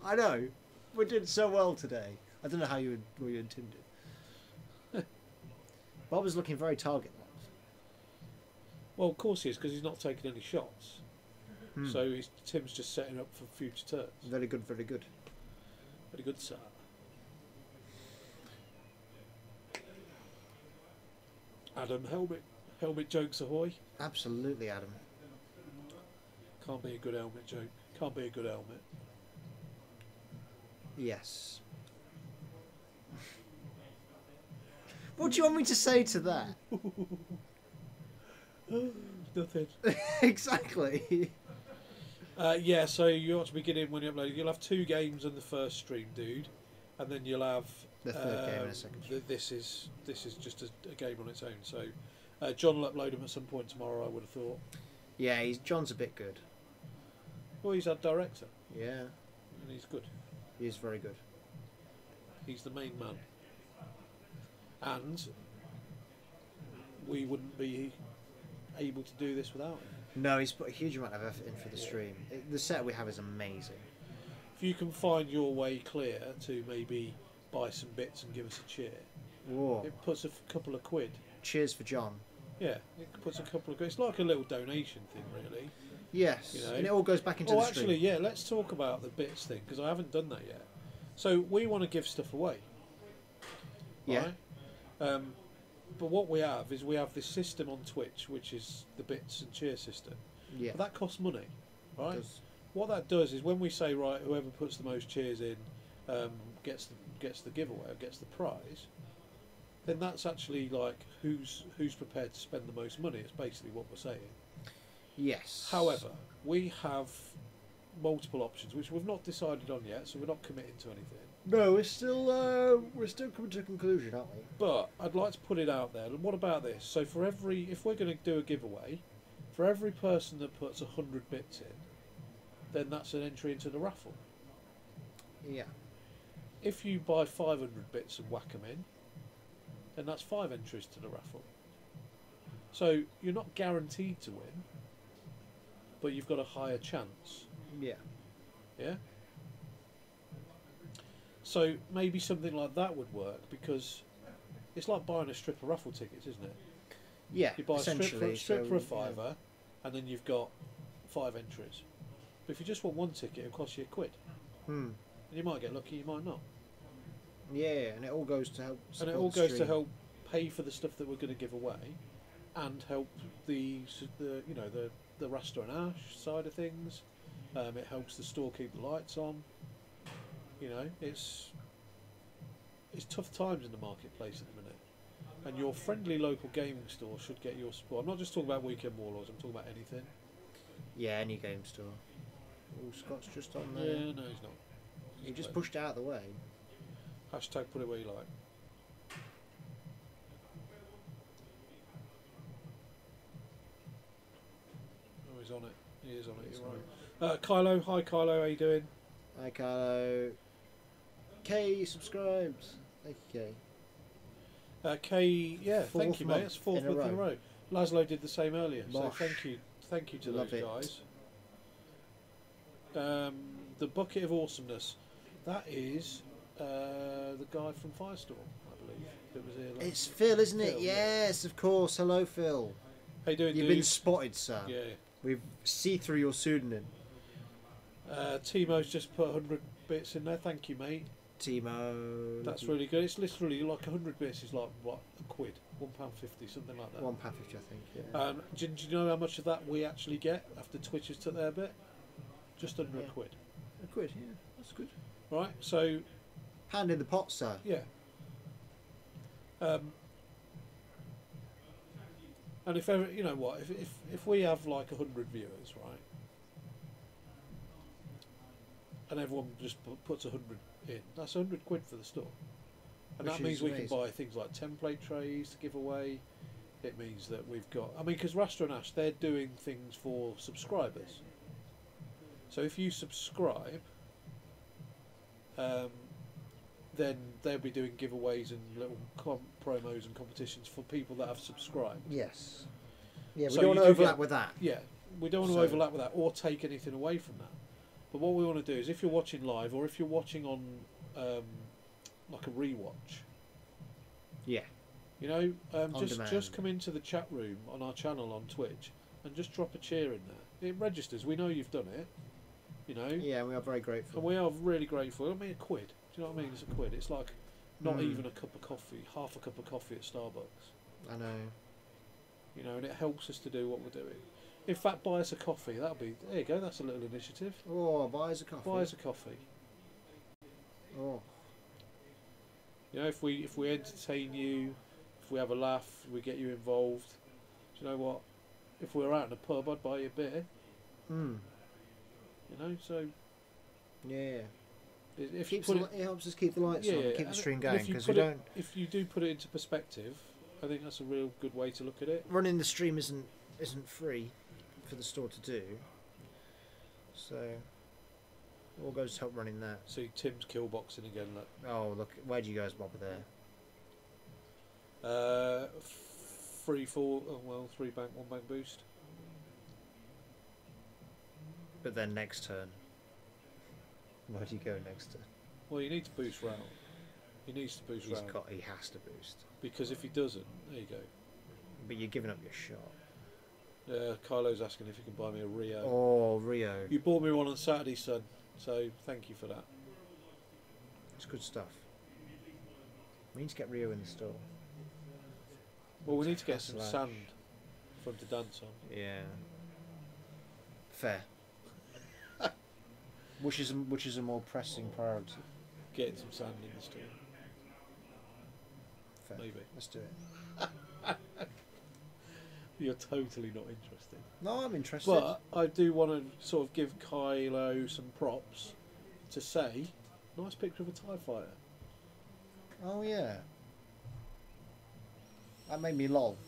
I know. We're doing so well today. I don't know how you intended. Bob is looking very target locked. Well, of course he is because he's not taking any shots. Hmm. So Tim's just setting up for future turns. Very good, very good. Very good, sir. Adam, helmet jokes ahoy. Absolutely, Adam. Can't be a good helmet joke. Can't be a good helmet. Yes. What do you want me to say to that? Nothing. Exactly. Yeah, so you ought to be getting when you upload. You'll have 2 games in the first stream, dude, and then you'll have The third game in a second. This is just a game on its own. So John will upload them at some point tomorrow. I would have thought. Yeah, John's a bit good. Well, he's our director, Yeah, and he's good. he is very good. He's the main man, and we wouldn't be able to do this without him. No, he's put a huge amount of effort in for the stream. The set we have is amazing. If you can find your way clear to maybe buy some bits and give us a cheer, Whoa. it puts a couple of quid. Cheers for John. Yeah, it puts a couple of quid. It's like a little donation thing, really. Yes, You know. and it all goes back into Oh, the actually, stream. yeah, let's talk about the bits thing because I haven't done that yet. So we want to give stuff away. Yeah. Right? But what we have is we have this system on Twitch, which is the bits and cheer system. Yeah. But that costs money, right? Does- What that does is when we say, right, whoever puts the most cheers in gets the giveaway or gets the prize, then that's actually like who's prepared to spend the most money. It's basically what we're saying. Yes. However, we have multiple options, which we've not decided on yet, so we're not committing to anything. No, we're still coming to a conclusion, aren't we? But I'd like to put it out there. And what about this? So if we're going to do a giveaway, for every person that puts 100 bits in, then that's an entry into the raffle. Yeah. If you buy 500 bits and whack them in, then that's 5 entries to the raffle. So you're not guaranteed to win, but you've got a higher chance. Yeah. Yeah? So maybe something like that would work because it's like buying a strip of raffle tickets, isn't it? Yeah. You buy a strip essentially. for a so, fiver, and then you've got 5 entries. But if you just want one ticket, it'll cost you £1. Hmm. And you might get lucky, you might not. Yeah, and it all goes to help. And it support all the goes to stream. help pay for the stuff that we're going to give away, and help the Rasta and Ash side of things. It helps the store keep the lights on. You know, it's tough times in the marketplace at the minute, and your friendly local gaming store should get your support. I'm not just talking about Weekend Warlords. I'm talking about anything. Yeah, any game store. Oh, Scott's just on there. Yeah, no, he's not. He just pushed out of the way. Hashtag put it where you like. Oh, he's on it. He is on it. You're right. Kylo, hi Kylo, how you doing? Hi, Carlo. K subscribed. Thank you, K. Kay, yeah, thank Fourth you, mate. month It's fourth in a month in a row. row. Laszlo did the same earlier, so Mosh. thank you to Love those it. guys. The bucket of awesomeness. That is the guy from Firestorm, I believe. That was here. It's Phil, isn't it? Phil, yeah. Yes, of course. Hello, Phil. How you doing, You've dude? been spotted, sir. Yeah. We see through your pseudonym. Timo's just put 100 bits in there. Thank you, mate. Timo. That's really good. It's literally like 100 bits is like what, a quid, £1.50, something like that. £1.50, I think. Yeah. Do you know how much of that we actually get after Twitch has took their bit? Just under a quid. A quid, yeah. That's good. Right. So Hand in the pot, sir. yeah. And if ever, you know what, if we have like 100 viewers, right, and everyone just puts 100 in, that's 100 quid for the store, and Which that means is we can amazing. buy things like template trays to give away. It means that we've got, I mean, because Rasta and Ash, they're doing things for subscribers. So if you subscribe, then they'll be doing giveaways and little promos and competitions for people that have subscribed. Yes. Yeah, we So don't want you to do overlap get- with that. Yeah, we don't want to So- overlap with that or take anything away from that. But what we want to do is, if you're watching live or if you're watching on like a rewatch, Yeah. you know, On just demand. come into the chat room on our channel on Twitch and just drop a cheer in there. It registers. We know you've done it. You know, Yeah, we are very and grateful. we are really grateful. I mean, a quid. Do you know what I mean? It's a quid. It's like not Mm. even a cup of coffee, half a cup of coffee at Starbucks. I know. You know, and it helps us to do what we're doing. In fact, buy us a coffee. That'll be, there you go. That's a little initiative. Oh, buy us a coffee. Buy us a coffee. Oh, You know, if we entertain you, if we have a laugh, we get you involved. Do you know what? If we were out in a pub, I'd buy you a beer. hmm. You know, so Yeah. if you Keeps put the, it helps us keep the lights on, yeah, and keep the and stream if going you because we put it- don't. if you do put it into perspective, I think that's a real good way to look at it. Running the stream isn't free for the store to do. So, it all goes to help running that. See, Tim's killboxing again. Look. Oh, look, where do you guys bother there? 3-4. Oh well, 3 bank, 1 bank boost. But then next turn, where do you go next turn? Well, you need to boost round. He needs to boost He round has to boost. because if he doesn't, there you go. But you're giving up your shot. Carlo's asking if you can buy me a Rio. Oh, Rio. You bought me one on Saturday, son. So thank you for that. It's good stuff. We need to get Rio in the store. Well, we need to get some Slash. sand for him to dance on. Yeah. Fair. Which is a more pressing priority. Getting some sand in the store. Fair. Maybe. Let's do it. You're totally not interested. No, I'm interested. But I do want to sort of give Kylo some props to say, nice picture of a TIE fighter. Oh yeah. That made me lol.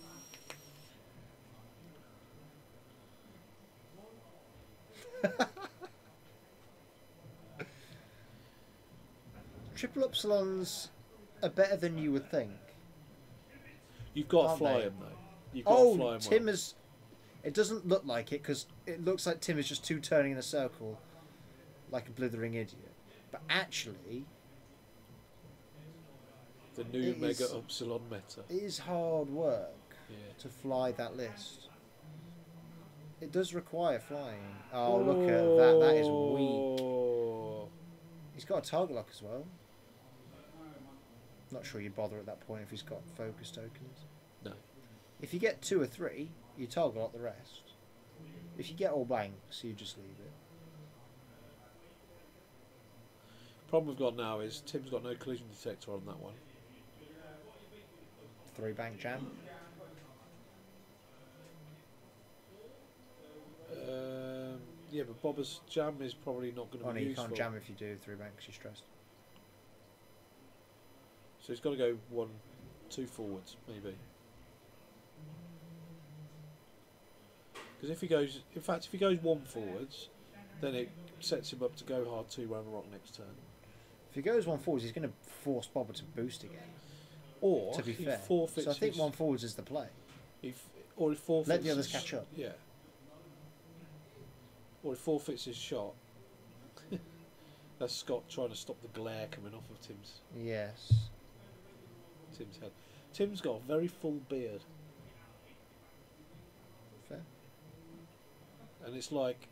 Triple Upsilons are better than you would think. You've got to Aren't fly they? him though. You've got to fly Oh, him Tim well. is. It doesn't look like it because it looks like Tim is just two turning in a circle, like a blithering idiot. But actually, The new it Mega is- Upsilon meta. it is hard work Yeah. to fly that list. It does require flying. Oh, look at that. That is weak. Oh. He's got a target lock as well. Not sure you'd bother at that point if he's got focus tokens. No. If you get 2 or 3, you target lock the rest. If you get all blanks, you just leave it. Problem we've got now is Tim's got no collision detector on that one. 3 bank jam. Yeah, but Bobber's jam is probably not going to Oh no, be you useful. can't jam if you do 3 banks, you're stressed. So he's got to go 1, 2 forwards, maybe. Because if he goes, in fact, if he goes 1 forwards, then it sets him up to go hard 2 round the rock next turn. If he goes 1 forwards, he's going to force Bobber to boost again. Or To be he fair, forfeits. so I think his, 1 forwards is the play. or he forfeits. Let the others his- catch up. Yeah. Or he forfeits his shot. That's Scott trying to stop the glare coming off of Tim's Yes. head. Tim's got a very full beard, Fair. and it's like,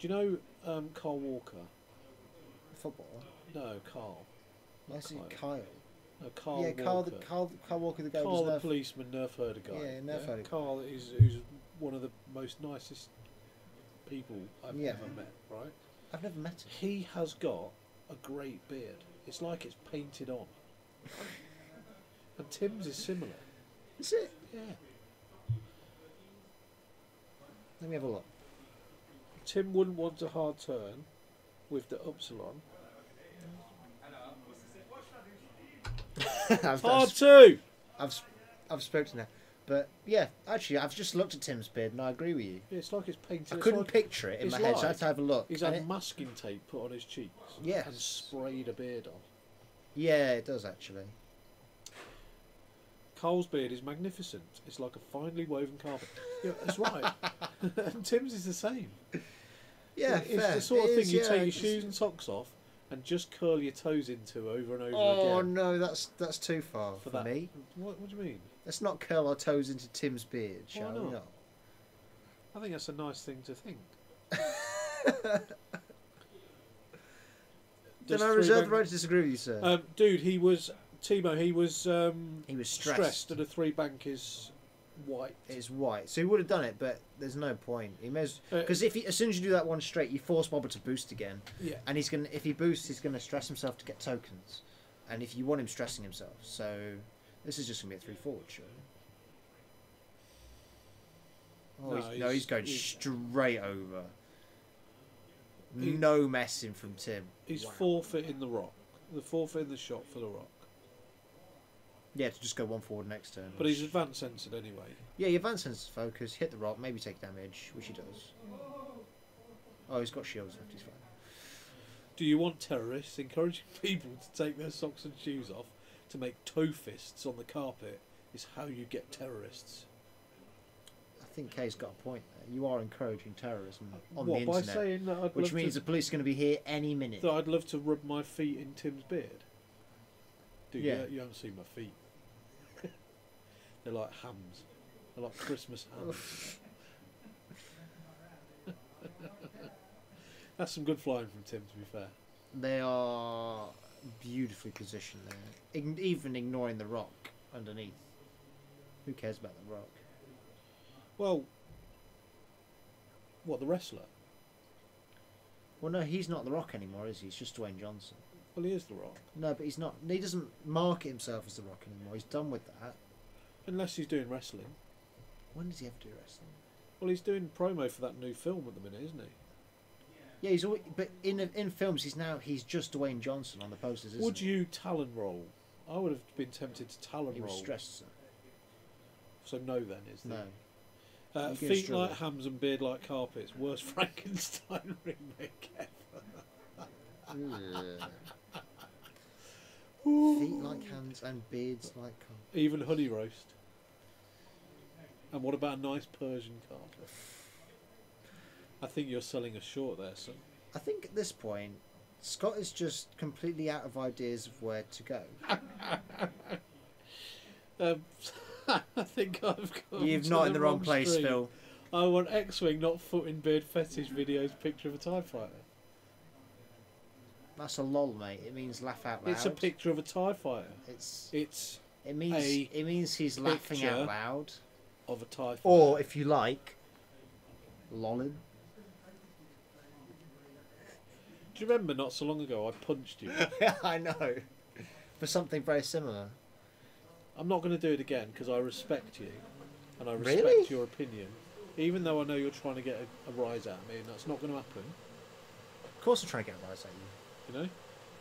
do you know Carl Walker? Footballer. No, Carl. I see Kyle. Kyle. No, Carl Yeah, Walker. Carl Walker, the guy Carl was the nerf. policeman, Nerf herder guy. Yeah, Nerf herder. Carl is who's one of the most nicest people I've Yeah. ever met. Right. I've never met him. He has got a great beard. It's like it's painted on. And Tim's is similar. Is it? Yeah. Let me have a look. Tim wouldn't want a hard turn with the upsilon. Hard 2! I've spoken now. But yeah, actually, I've just looked at Tim's beard and I agree with you. Yeah, it's like it's painted. I it's couldn't like picture it in it's my head, so I had like to have a look. He's And had it- masking tape put on his cheeks. Yes. And sprayed a beard on. Yeah, it does actually. Carl's beard is magnificent. It's like a finely woven carpet. Yeah, that's right. And Tim's is the same. Yeah, It's fair. the sort It of thing is, you yeah, take your it's- shoes and socks off and just curl your toes into over and over Oh again. no, that's too far for that. me. What do you mean? Let's not curl our toes into Tim's beard, Why shall we not? not? I think that's a nice thing to think. Then Does I three reserve the bang- right to disagree with you, sir. Dude, he was Timo. He was He was stressed. and a 3 bank is white. It's white, so he would have done it, but there's no point. He may Uh, because as soon as you do that one straight, you force Bobber to boost again, Yeah. and if he boosts, he's gonna stress himself to get tokens, and if you want him stressing himself, so this is just gonna be a 3 forward, sure. Oh, No, he's going he's- straight over. He- No messing from Tim. He's Wow. forfeiting the rock. The forfeiting the shot for the rock. Yeah, to just go 1 forward next turn. But he's advanced censored anyway. Yeah, he advances his focus, hit the rock, maybe take damage, which he does. Oh, he's got shields left, he's fine. Do you want terrorists encouraging people to take their socks and shoes off to make toe fists on the carpet is how you get terrorists? I think Kay's got a point there. You are encouraging terrorism on What, the by internet, saying that I'd which love means to, the police are going to be here any minute. that I'd love to rub my feet in Tim's beard? Dude, Yeah. you haven't seen my feet. They're like hams. They're like Christmas hams. That's some good flying from Tim, to be fair. They are beautifully positioned there, even ignoring the rock underneath. Who cares about the rock? Well, what, the wrestler? Well, no, he's not the rock anymore, is he? He's just Dwayne Johnson. Well, he is the rock. No, but he's not. He doesn't market himself as the rock anymore. He's done with that. Unless he's doing wrestling. When does he ever do wrestling? Well, he's doing promo for that new film at the minute, isn't he? Yeah, he's always, but in films he's just Dwayne Johnson on the posters. Isn't Would he? you talon roll? I would have been tempted to talon He was roll. stressed. Sir. So no, then is No. there? You're gonna Feet struggle. like hams and beard like carpets. Worst Frankenstein remake ever. Feet like hands and beards like. Even honey roast. And what about a nice Persian carpet? I think you're selling us short there, son. I think at this point, Scott is just completely out of ideas of where to go. I think I've come You've to not in the wrong place, stream. Phil. I want X-Wing, not foot in beard fetish videos, picture of a TIE fighter. That's a lol, mate. It means laugh out loud. It's a picture of a TIE fighter. It's It means he's laughing picture out loud. of a TIE fighter. Or if you like, lolling. Do you remember not so long ago I punched you? I know. For something very similar. I'm not going to do it again because I respect you and I respect Really? your opinion. Even though I know you're trying to get a rise out of me and that's not going to happen, Of course I'm trying to get a rise at you. you know?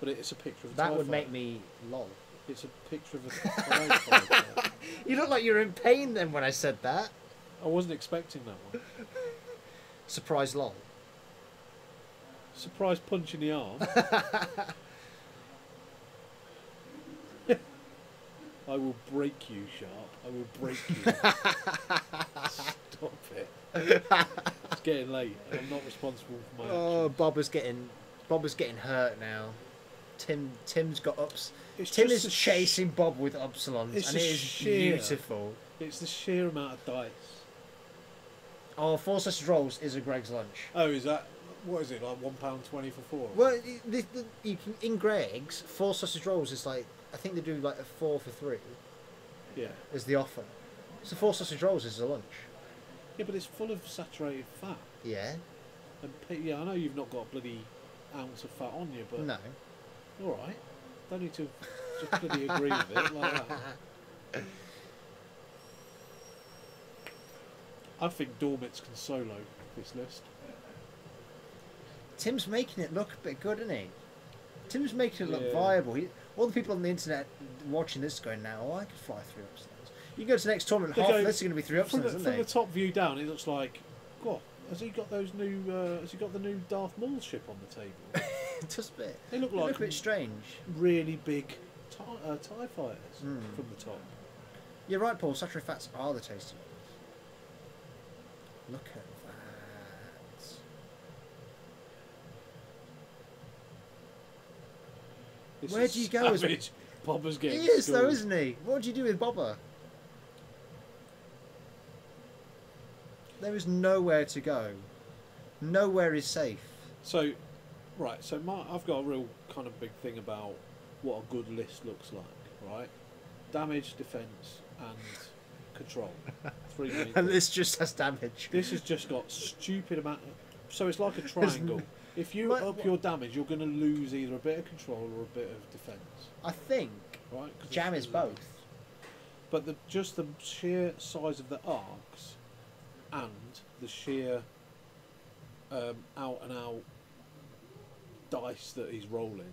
But it's a picture of a That TIE would make fighter. me lol. It's a picture of a Salisbury. You look like you're in pain then when I said that. I wasn't expecting that one. Surprise lol. Surprise punch in the arm. I will break you, Sharp. I will break you. Stop it. It's getting late. And I'm not responsible for my Oh, actions. Bob is getting hurt now. Tim's got ups. It's Tim just is chasing Bob with upsilons, it's and it the is sheer- beautiful. It's the sheer amount of dice. Oh, 4 sausage rolls is a Greg's lunch. Oh, is that... What is it, like £1.20 for 4? Well, you can, in Greg's, 4 sausage rolls is like, I think they do like a 4 for 3 Yeah. is the offer. So 4 sausage rolls is a lunch. Yeah, but it's full of saturated fat. Yeah. And yeah, I know you've not got a bloody ounce of fat on you, but... No. All right. Don't need to just bloody agree with it like that. I think Dormit's can solo this list. Tim's making it look a bit good, isn't he? Tim's making it look Yeah. viable. All the people on the internet watching this going now, oh, I could fly 3 upsilons. You go to the next tournament, half Okay, of this are going to be 3 From upsilons, the isn't they? top view down, it looks like... God, has he got those new... has he got the new Darth Maul ship on the table? Just a bit. They look They like look a bit strange. really big TIE fighters Mm. from the top. You're right, Paul. Saturated fats are the tasty ones. Look at that. This Where is do you go as- savage. Bobber's He getting is, though, schooled. isn't he? What do you do with Bobber? There is nowhere to go. Nowhere is safe. So, right, so I've got a real kind of big thing about what a good list looks like, right? Damage, defence, and control. 3 main And things. this just has damage. This has just got stupid amount of... So it's like a triangle. If you But- up your damage, you're going to lose either a bit of control or a bit of defence, I think right? 'Cause jam it's- is both. But just the sheer size of the arcs and the sheer out and out dice that he's rolling.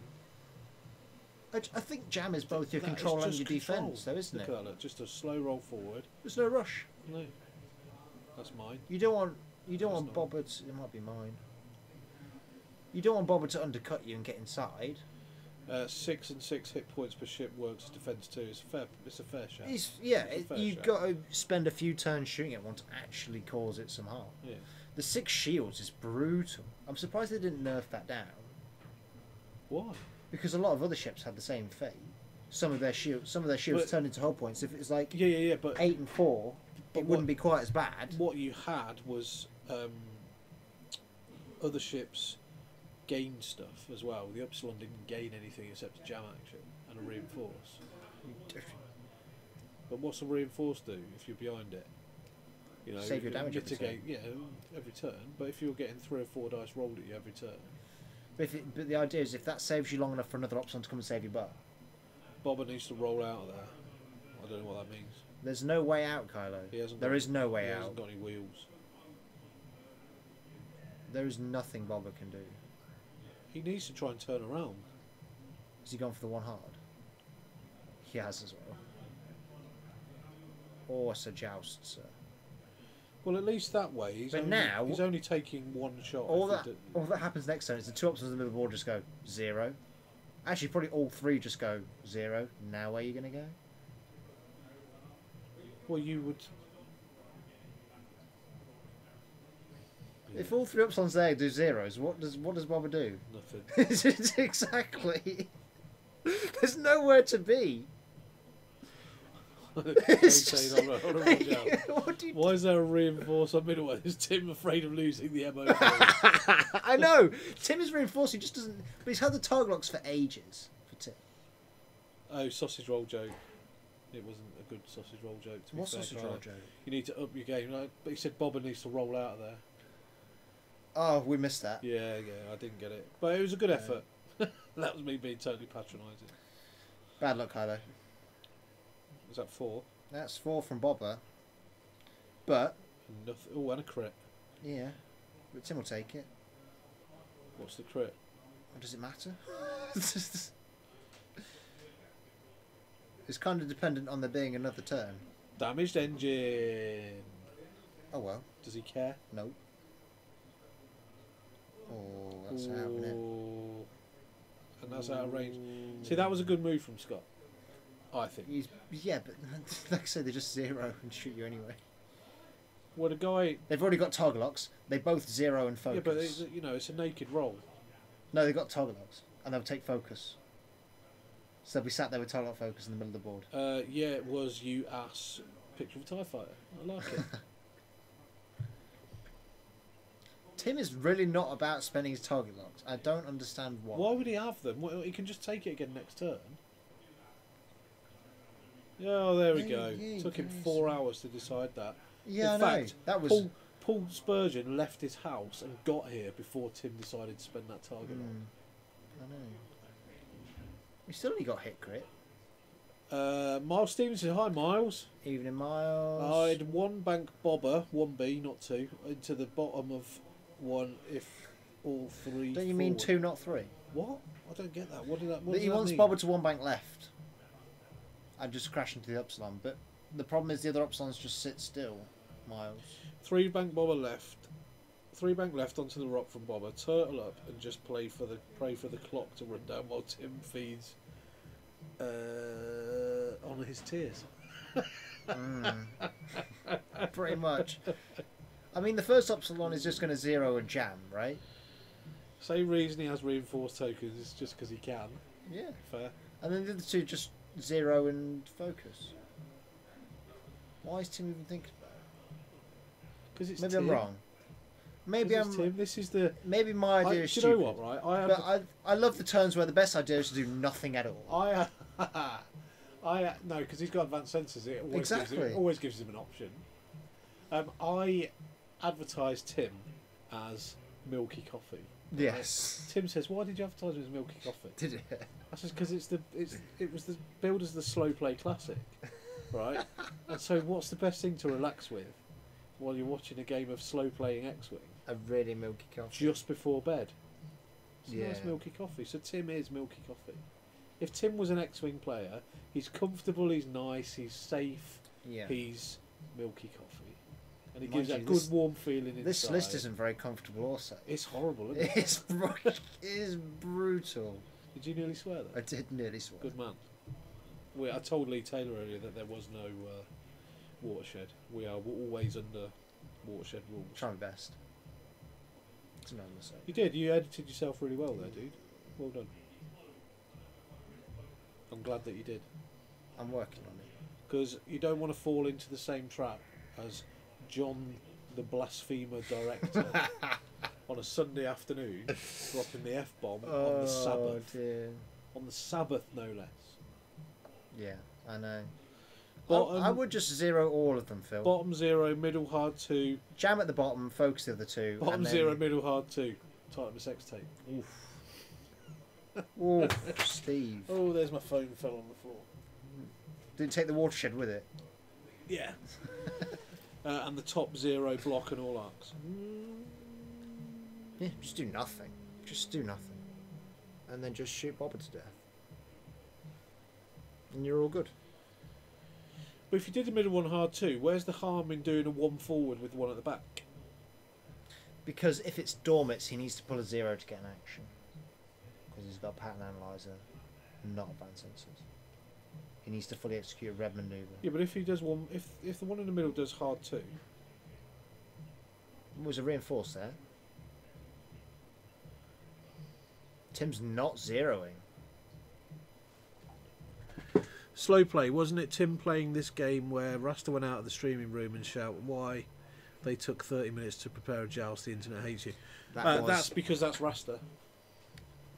I think jam is both your That is control and just your control. defence, though, isn't Look it? at that, just a slow roll forward. There's no rush. No, that's mine. You don't want That's not- Bobber to... It might be mine. You don't want Bobber to undercut you and get inside. 6 and 6 hit points per ship works as defence too. It's a fair shot. It's a fair you've shout. got to spend a few turns shooting it one to actually cause it some harm. Yeah. The 6 shields is brutal. I'm surprised they didn't nerf that down, Why? because a lot of other ships had the same fate. Some of their shields But- turned into hull points. If it's like Yeah. But 8 and 4, But it wouldn't be quite as bad. what you had was other ships gained stuff as well. The Upsilon didn't gain anything except a jam action and a reinforce. But what's a reinforce do if you're behind it? You know, Save your damage every mitigate, every turn. But if you're getting 3 or 4 dice rolled at you every turn, But the idea is if that saves you long enough for another option to come and save your butt, Bobber needs to roll out of there. I don't know what that means. there's no way out, Kylo. He hasn't. There got, is no way he out. hasn't got any wheels. There is nothing Bobber can do. He needs to try and turn around. Has he gone for the one hard? He has as well. Or it's a joust, sir. Well, at least that way he's But only, now- he's only taking 1 shot. All if he that, all that happens next turn is the 2 options in the middle of the board just go 0. Actually, probably all 3 just go 0. Now where are you going to go? Well, you would. If all 3 options there do 0s, what does Bobber do? Nothing. Exactly. There's nowhere to be. Don't It's say just- that, hold on, watch out. What do you Why is there a reinforce on middle? Is Tim afraid of losing the MO? I know. Tim is reinforced. He just doesn't. But he's had the target locks for ages. For Tim. Oh, sausage roll joke. It wasn't a good sausage roll joke. To be What fair, sausage Carlo. roll joke? You need to up your game. Like, but he said Bobber needs to roll out of there. Oh, we missed that. Yeah, I didn't get it, but it was a good effort. That was me being totally patronising. Bad luck, Kylo. Was that 4? That's 4 from Bobber. But Nothing. Oh, and a crit. yeah, but Tim will take it. What's the crit? Or does it matter? It's kind of dependent on there being another turn. Damaged engine. Oh well. Does he care? No. Oh, that's out, isn't it? Ooh. And that's out of range. See, that was a good move from Scott. I think. Yeah, but like I say, they're just 0 and shoot you anyway. Well, the guy. They've already got target locks. They both 0 and focus. Yeah, but you know, it's a naked roll. No, they've got target locks, and they'll take focus. So they'll be sat there with target lock focus in the middle of the board. Yeah, it was you ass picture of a TIE fighter. I like it. Tim is really not about spending his target locks. I don't understand why. Why would he have them? Well, he can just take it again next turn. Oh, there we go. Took him 4 hours to decide that. Yeah, In I fact, know. That was. Paul Spurgeon left his house and got here before Tim decided to spend that target on. I know. We still only got hit crit. Miles Stevenson, hi Miles. Evening, Miles. I had one bank bobber, 1B, not 2, into the bottom of 1 if all 3. Don't you mean 2, not 3? What? I don't get that. What did that? What That does he that wants mean? bobber to 1 bank left. I'm just crashing to the upsilon, but the problem is the other upsilons just sit still. Miles. 3 bank bobber left. 3 bank left onto the rock from bobber. Turtle up and just pray for the clock to run down while Tim feeds on his tears. Pretty much. I mean, the first upsilon is just going to 0 and jam, right? Same reason he has reinforced tokens is just because he can. Yeah. Fair. And then the other 2 just 0 and focus. Why is Tim even thinking about it? Because it's Maybe Tim. I'm wrong. Maybe I'm. Tim. This is the. Maybe my idea is do stupid. you know what? Right. But I love the turns where the best idea is to do nothing at all. No, because he's got advanced sensors. It Exactly. always gives him an option. I advertised Tim as Milky Coffee. Yes. Tim says, "Why did you advertise him as Milky Coffee?" Did it? I said, "Because it was the billed as the slow play classic, right? And so, what's the best thing to relax with while you're watching a game of slow playing X-wing A really milky coffee. just before bed? It's Yeah. a nice Milky Coffee. So Tim is Milky Coffee. If Tim was an X-wing player, he's comfortable, he's nice, he's safe, Yeah. he's Milky Coffee, and he Mind gives that you, good this- warm feeling inside. This list isn't very comfortable also. It's horrible, isn't it? It is brutal. Did you nearly swear I that? did nearly swear. Good man. I told Lee Taylor earlier that there was no watershed. We are always under watershed rules. Try my best. It's another mistake. You did. You edited yourself really well there, dude. Well done. I'm glad that you did. I'm working on it. Because you don't want to fall into the same trap as John the blasphemer director on a Sunday afternoon dropping the F-bomb on the Sabbath. Dear. On the Sabbath, no less. Yeah, I know. Bottom, I would just 0 all of them, Phil. bottom 0, middle hard 2. Jam at the bottom, focus the other 2. Bottom and then... 0, middle hard 2. Tighten the sex tape. Oof, Steve. Oh, there's my phone fell on the floor. Didn't take the watershed with it. Yeah. And the top 0 block and all arcs. Yeah, just do nothing. Just do nothing. And then just shoot Bobber to death. And you're all good. But if you did the middle one hard 2, where's the harm in doing a 1 forward with 1 at the back? Because if it's Dormits, he needs to pull a 0 to get an action. Because he's got a pattern analyzer, not advanced sensors. He needs to fully execute a red maneuver. Yeah, but if he does one, if the one in the middle does hard 2, It was a reinforce there. Tim's not zeroing. slow play, wasn't it? Tim playing this game where Rasta went out of the streaming room and shouted why they took 30 minutes to prepare a joust. The internet hates you. That's because that's Rasta.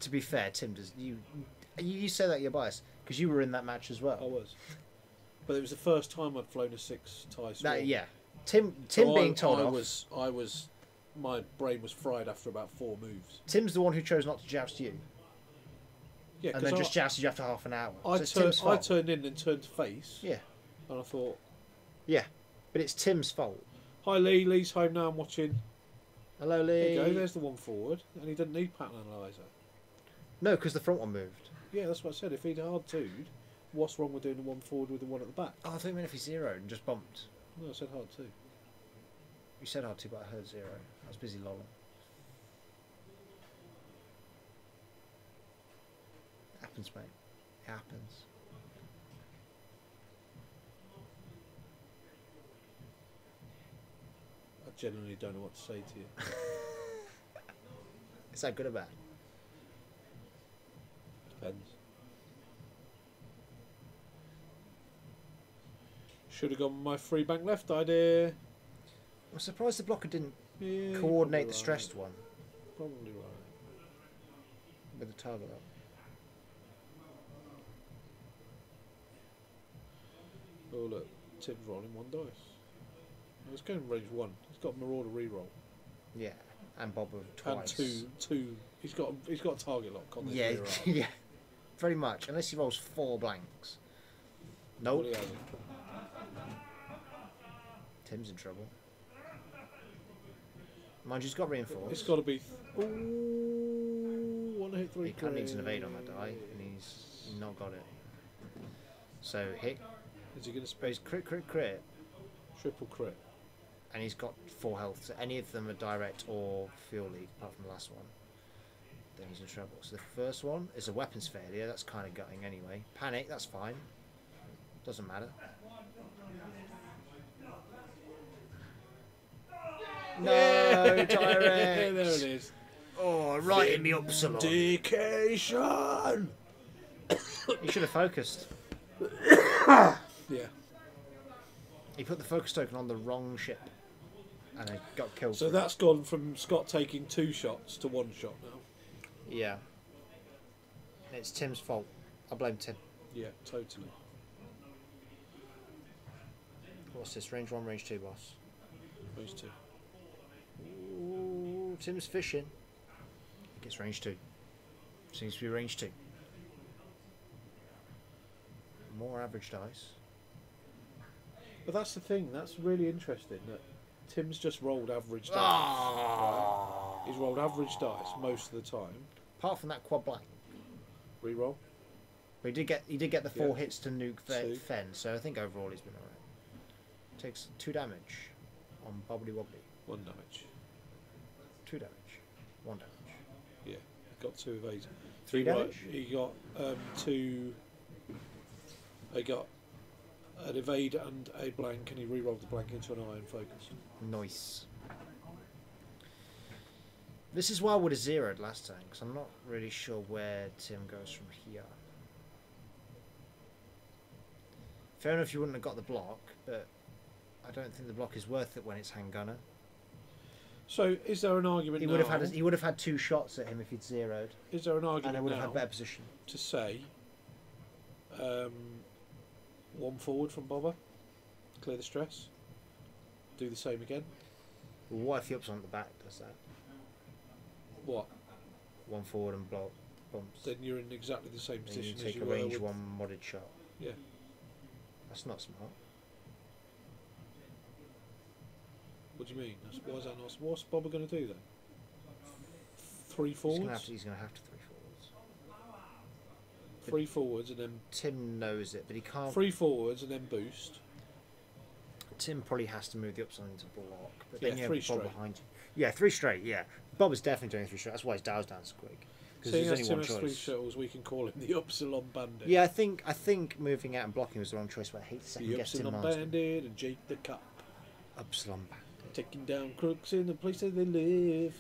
To be fair, Tim does. You say that you're biased because you were in that match as well. I was, but it was the first time I'd flown a 6 tie swarm. Yeah. Tim So being told I off. was, my brain was fried after about 4 moves. Tim's the one who chose not to joust you, Yeah, and then just jousted you after half an hour. I So it's Tim's fault. turned in and turned to face. Yeah, And I thought, but it's Tim's fault. hi Lee, Lee's home now, I'm watching. Hello, Lee. There you go, there's the one forward. And he didn't need pattern analyzer. No, because the front one moved. Yeah, that's what I said. If he'd hard 2'd, what's wrong with doing the one forward with the one at the back? Oh, I think if he zeroed and just bumped. No, I said hard too. You said hard to, but I heard zero. I was busy lolling. It happens, mate. It happens. I genuinely don't know what to say to you. Is that good or bad? Depends. Should have gone with my free bank left idea. I'm surprised the blocker didn't Yeah, coordinate probably the stressed one right. Probably right. with the target up. Oh look, Tim's rolling one dice. It's going range one. He's got Marauder reroll. Yeah, and Bob with twice. And two. He's got a target lock on this Yeah, reroll. yeah, very much. Unless he rolls 4 blanks. Nope. Well, he hasn't. Tim's in trouble. Mind you, he's got reinforced. It's got to be. Ooh, 1 hit 3. He kind of needs an evade on that die, and he's not got it. So hit. Is he going to Space space crit, triple crit? and he's got 4 health. So any of them are direct or field lead, apart from the last one. Then he's in trouble. So the first one is a weapons failure. That's kind of gutting anyway. Panic. That's fine. Doesn't matter. No, direct. There it is. Oh, right in the Upsilon. Vindication. He should have focused. Yeah. He put the focus token on the wrong ship, and it got killed. So for it. that's gone from Scott taking 2 shots to 1 shot now. Yeah. It's Tim's fault. I blame Tim. Yeah, totally. What's this? Range 1, range 2, boss. Those 2. Ooh, Tim's fishing. Gets range 2. Seems to be range 2. More average dice. But that's the thing. That's really interesting. That Tim's just rolled average dice. Oh. He's rolled average dice most of the time. Apart from that quad blank. Reroll. But he did get the 4 Yeah. hits to nuke 2. Fen, so I think overall he's been alright. Takes 2 damage on Bobbly Wobbly. 1 damage. 2 damage. 1 damage. Yeah. Got 2 evades. 3 damage? He got 2. He got an evade and a blank, and he re-rolled the blank into an iron focus. Nice. This is why I would have zeroed last time, because I'm not really sure where Tim goes from here. Fair enough, you wouldn't have got the block, but I don't think the block is worth it when it's hand gunner. So, is there an argument He now? would have had 2 shots at him if he'd zeroed, Is there an argument and I would have now had better position. to say 1 forward from Bobber, clear the stress, do the same again? Well, what if he ups on the back does that? What? 1 forward and block bumps. Then you're in exactly the same Then you position as take you a were range with... 1 modded shot. Yeah. That's not smart. What do you mean? Why is that not? What's Bobber going to do then? 3 He's forwards? gonna have to 3 forwards. 3 forwards and then... Tim knows it, but he can't. 3 forwards and then boost. Tim probably has to move the upside into block, but Yeah, then you 3 have Bob straight. behind you. Yeah, 3 straight. Yeah, Bob is definitely doing 3 straight. That's why his dial's down so quick. Because Seeing there's as only Tim one has 3 choice. shuttles, we can call him the Upsilon Bandit. Yeah, I think moving out and blocking was the wrong choice, but I hate to second The guess Tim Upsilon Marsden. Bandit and Jake the Cup. Upsilon Bandit. Taking down crooks in the place that they live.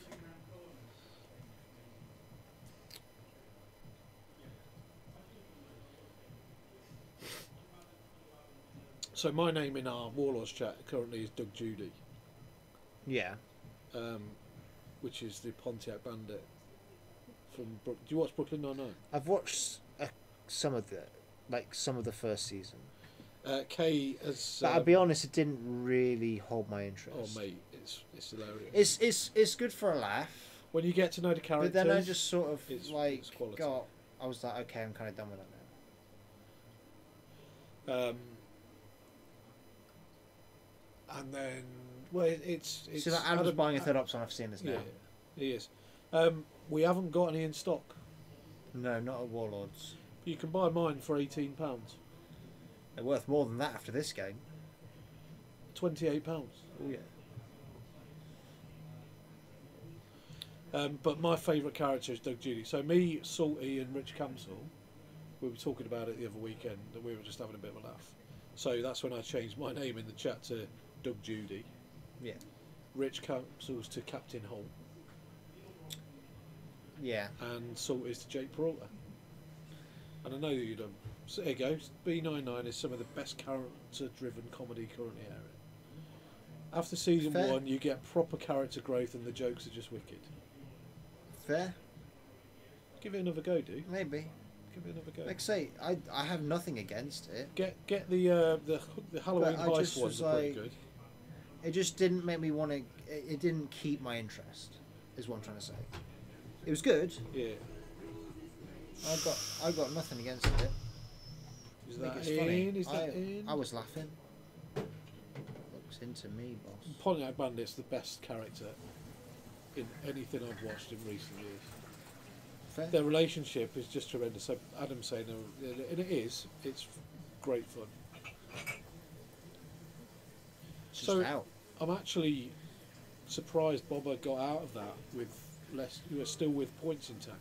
So my name in our Warlords chat currently is Doug Judy, Yeah. which is the Pontiac Bandit from Do you watch Brooklyn Nine-Nine? I've watched some of the first season. Kay has... But I'll be honest, it didn't really hold my interest. oh mate, it's hilarious. It's good for a laugh. When you get to know the characters... But then I just sort of it's quality. I was like, okay, I'm kind of done with that now. And then, well, it's See, like Adam's buying a third option. I've seen this now. Yeah, he is. We haven't got any in stock. No, not at Warlords. You can buy mine for £18. They're worth more than that after this game. £28. Oh yeah. But my favourite character is Doug Judy. So me, Salty, and Rich Camsell, we were talking about it the other weekend, and we were just having a bit of a laugh. So that's when I changed my name in the chat to Doug Judy. Yeah. Rich Camsell's to Captain Holt, Yeah. and Salty's to Jake Peralta. And I know that you don't. So there you go. B99 is some of the best character-driven comedy currently airing. After season Fair. 1, you get proper character growth, and the jokes are just wicked. Fair. Give it another go, dude. Maybe. Give it another go. Like I say, I have nothing against it. Get the Halloween But I heist just ones was are pretty like- good. It just didn't make me want to. It didn't keep my interest. Is what I'm trying to say. It was good. Yeah. I got nothing against it. Is I think that it's in? funny. Is that in? I was laughing. Looks into me, boss. Pontiac Bandit's the best character in anything I've watched in recent years. Fair. Their relationship is just tremendous. So Adam's saying, and it is. It's great fun. It's just So out. I'm actually surprised Bobber got out of that with less. You are still with points intact.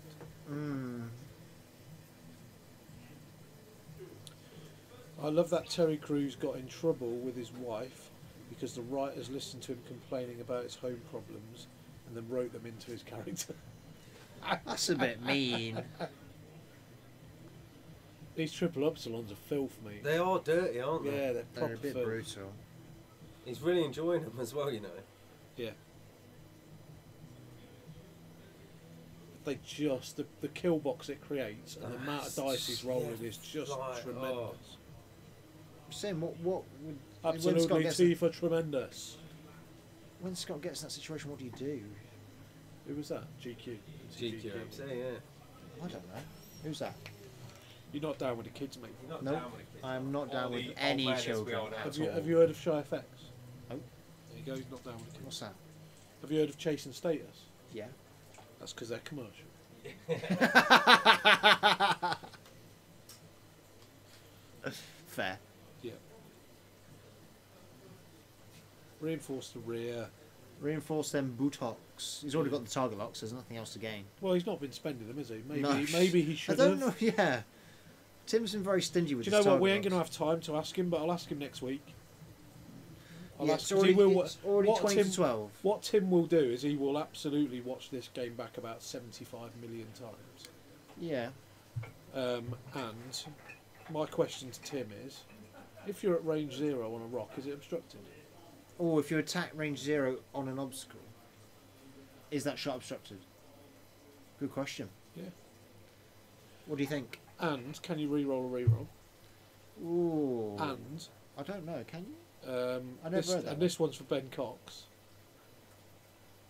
Mm. I love that Terry Crews got in trouble with his wife because the writers listened to him complaining about his home problems and then wrote them into his character. That's a bit mean. These triple upsilons are filth, mate. They are dirty, aren't they? Yeah, they're proper They're a bit filth. brutal. He's really enjoying them as well, you know. Yeah. They just the kill box it creates and the amount of dice he's rolling is just Like, tremendous. oh. I'm saying what would when Scott Absolutely, gets T for tremendous. when Scott gets in that situation, what do you do? Who was that? GQ. GQ, I'd say, yeah. I don't know. Who's that? You're not down with the kids, mate. You're not No, down with it, kid. I'm not down All with the any awareness we children all have. at all. Have you heard of Shy FX? Oh. There you go. He's not down with the kids. What's that? Have you heard of Chase and Status? Yeah. That's because they're commercial. Fair. Yeah. Reinforce the rear. Reinforce them buttocks. He's already got the target locks. There's nothing else to gain. Well, he's not been spending them, has he? Maybe, No. maybe he I should don't have. know. Yeah. Tim's been very stingy with Do his you know what? target We ain't going to locks. have time to ask him, but I'll ask him next week. I'll Yeah, ask it's 'cause already, he will. it's already what 20 Tim, to 12. What Tim will do is he will absolutely watch this game back about 75 million times. Yeah. And my question to Tim is, if you're at range 0 on a rock, is it obstructed? Or if you attack range 0 on an obstacle, is that shot obstructed? Good question. Yeah. What do you think? And can you re-roll a re-roll? Ooh. And I don't know. Can you? I never this, heard that and this one's for Ben Cox.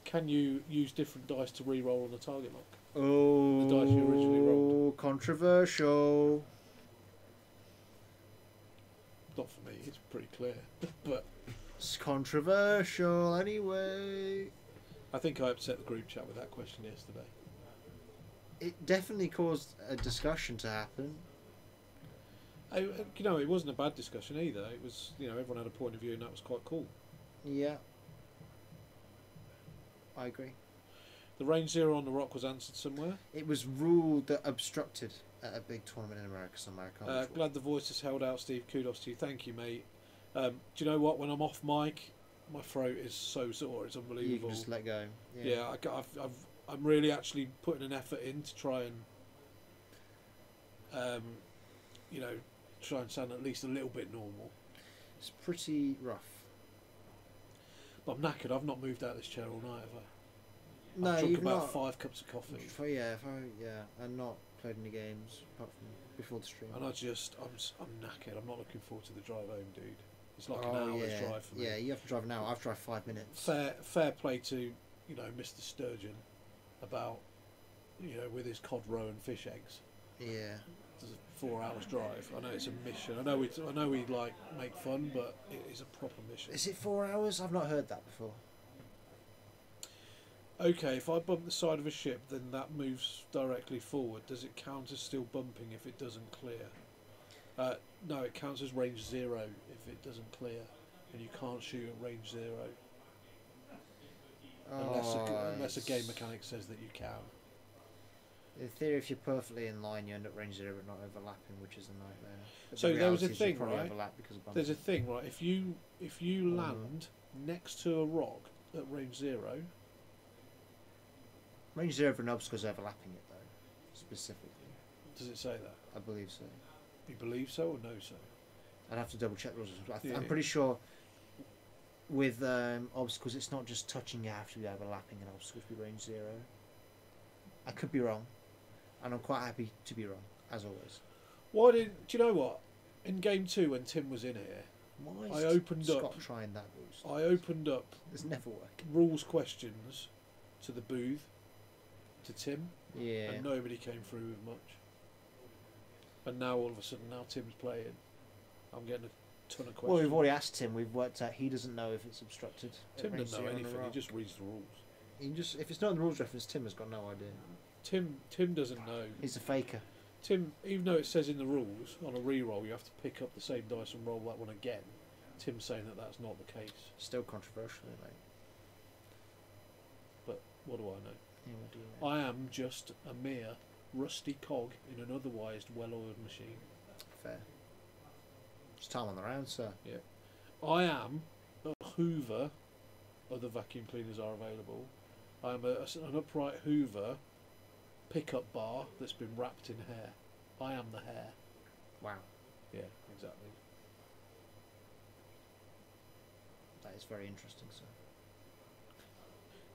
Can you use different dice to re-roll on a target lock? Oh. The dice you originally rolled. Controversial. Not for me. It's pretty clear. But It's controversial anyway. I think I upset the group chat with that question yesterday. It definitely caused a discussion to happen. You know, it wasn't a bad discussion either. It was, you know, everyone had a point of view, and that was quite cool. Yeah. I agree. The range 0 on the rock was answered somewhere. It was ruled that obstructed at a big tournament in America somewhere. I can't remember what. Glad the voice has held out, Steve. Kudos to you. Thank you, mate. Do you know what? When I'm off mic, my throat is so sore. It's You unbelievable. can just let go. Yeah, I'm really actually putting an effort in to try and, you know, try and sound at least a little bit normal. It's pretty rough. But I'm knackered. I've not moved out of this chair all night, have I? No, I've drunk you've about not. 5 cups of coffee. And not played any games apart from before the stream. And I'm knackered. I'm not looking forward to the drive home, dude. It's like an Oh, hour's yeah. drive for me. Yeah, you have to drive an hour. I've drive 5 minutes. Fair play to, you know, Mr. Sturgeon about, you know, with his cod roe and fish eggs. Yeah. It's a 4 hours drive. I know it's a mission. I know we like make fun, but it is a proper mission. Is it 4 hours? I've not heard that before. Okay, if I bump the side of a ship, then that moves directly forward. Does it count as still bumping if it doesn't clear? No, it counts as range 0 if it doesn't clear, and you can't shoot at range 0 unless a game mechanic says that you can. In theory, if you're perfectly in line, you end up range 0 but not overlapping, which is a nightmare. But So the there was a reality is you thing, probably right? overlap because of There's a bumpers. thing, right? If you land next to a rock at range 0, Range 0 for an obstacle is overlapping it, though, specifically. does it say that? I believe so. You believe so or no so? I'd have to double check the rules. Yeah. I'm pretty sure with obstacles, it's not just touching, you have to be overlapping an obstacle to be range 0. I could be wrong, and I'm quite happy to be wrong, as always. Do you know what? In game 2, when Tim was in here, Why is I opened Scott up. trying that boost? I opened up It's never working. rules questions to the booth to Tim, Yeah. and nobody came through with much. And now all of a sudden, now Tim's playing, I'm getting a ton of questions. Well, we've already asked him. We've worked out he doesn't know if it's obstructed. at Tim range doesn't know 0 on a anything. He rock. just reads the rules. He just if it's not in the rules reference, Tim has got no idea. Tim doesn't know. He's a faker. Tim, even though it says in the rules on a re-roll you have to pick up the same dice and roll that one again, Tim's saying that that's not the case. Still controversial, mate. But what do I know? Yeah, what do you know? I am just a mere rusty cog in an otherwise well-oiled machine. Fair. It's time on the round, sir. I am a Hoover. Other vacuum cleaners are available. I am an upright Hoover pickup bar that's been wrapped in hair. I am the hair. Wow. Yeah, exactly. That is very interesting, sir.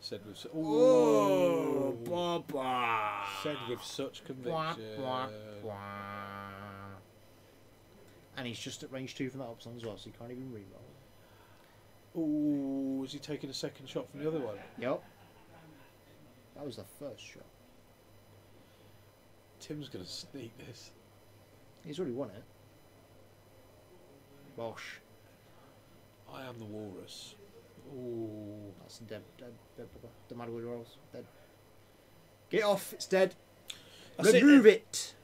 Said with Baba. said with such conviction. And he's just at range 2 from that option as well, so he can't even re-roll. Ooh, is he taking a second shot from the other one? Yup. That was the first shot. Tim's gonna sneak this. He's already won it. Bosh. I am the walrus. Ooh. That's dead bugger. Don't matter what he rolls. Dead. Get off, it's dead. That's it Remove then. it.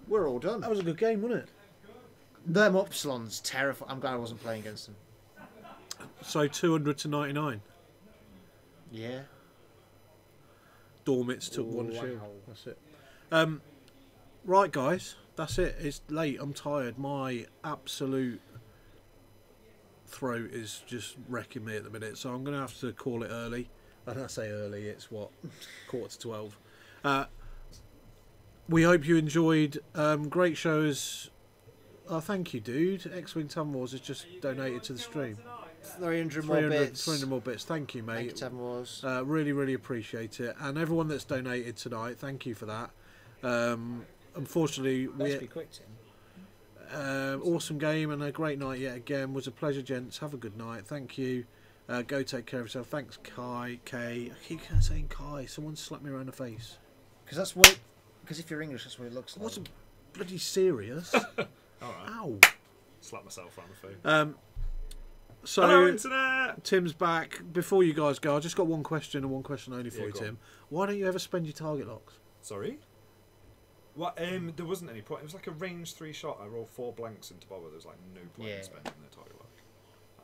We're all done. That was a good game, wasn't it? Them Upsilons, terrifying. I'm glad I wasn't playing against them. So 200 to 99. Yeah. Dormits took one Wow. shield. That's it. Right, guys. That's it. It's late. I'm tired. My absolute throat is just wrecking me at the minute. So I'm going to have to call it early. And I say early, it's what? 11:45. We hope you enjoyed. Great shows. Oh, thank you, dude. X-Wing Tavern Wars has just donated to the stream. 300 more 300, bits. 300 more bits. Thank you, Thank you, mate. Tavern Wars. Really, really appreciate it. And everyone that's donated tonight, thank you for that. Unfortunately, Let's be quick, Tim. awesome game and a great night yet again. Was a pleasure, gents. Have a good night. Thank you. Go take care of yourself. Thanks, Kai. Kay. I keep saying Kai. Someone slapped me around the face. Because that's what. Because if you're English, that's what it looks I like. wasn't bloody serious. Alright. Ow. Slap myself around the face. So Hello, internet! Tim's back. Before you guys go, I just got one question and one question only for Yeah, you, go Tim. on. Why don't you ever spend your target locks? Sorry? What? There wasn't any point. It was like a range 3 shot. I rolled 4 blanks into Bobber. There was like no point Yeah. in spending the target lock.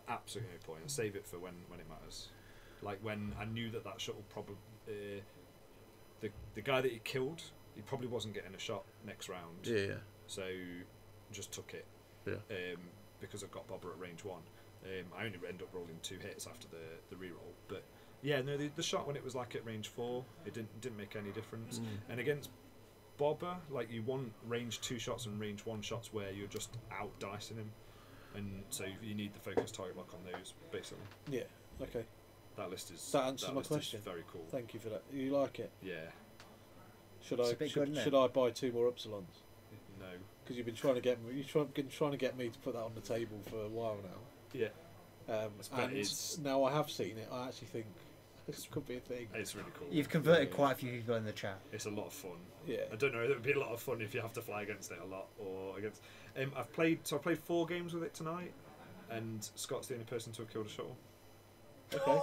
Absolutely no point. Save it for when it matters. Like when I knew that shot will probably... the guy that he killed, he probably wasn't getting a shot next round. Yeah. So just took it. Yeah. Because I've got Bobber at range 1. I only end up rolling 2 hits after the reroll. But yeah, no, the shot when it was like at range 4, it didn't make any difference. And against Bobber, like you want range 2 shots and range 1 shots where you're just out dicing him, and so you need the focus target lock on those basically. Yeah. Okay. That list is That answers my list question. Is very cool. Thank you for that. You like it? Yeah. Should It's I a bit good, isn't it? should I buy 2 more Upsilons? No. Because you've been trying to get me. Been trying to get me to put that on the table for a while now. Yeah. And it's- now I have seen it. I actually think this could be a thing. It's really cool. You've converted Yeah. quite a few people in the chat. It's a lot of fun. Yeah. I don't know. It would be a lot of fun if you have to fly against it a lot or against. I played 4 games with it tonight, and Scott's the only person to have killed a shuttle. Okay.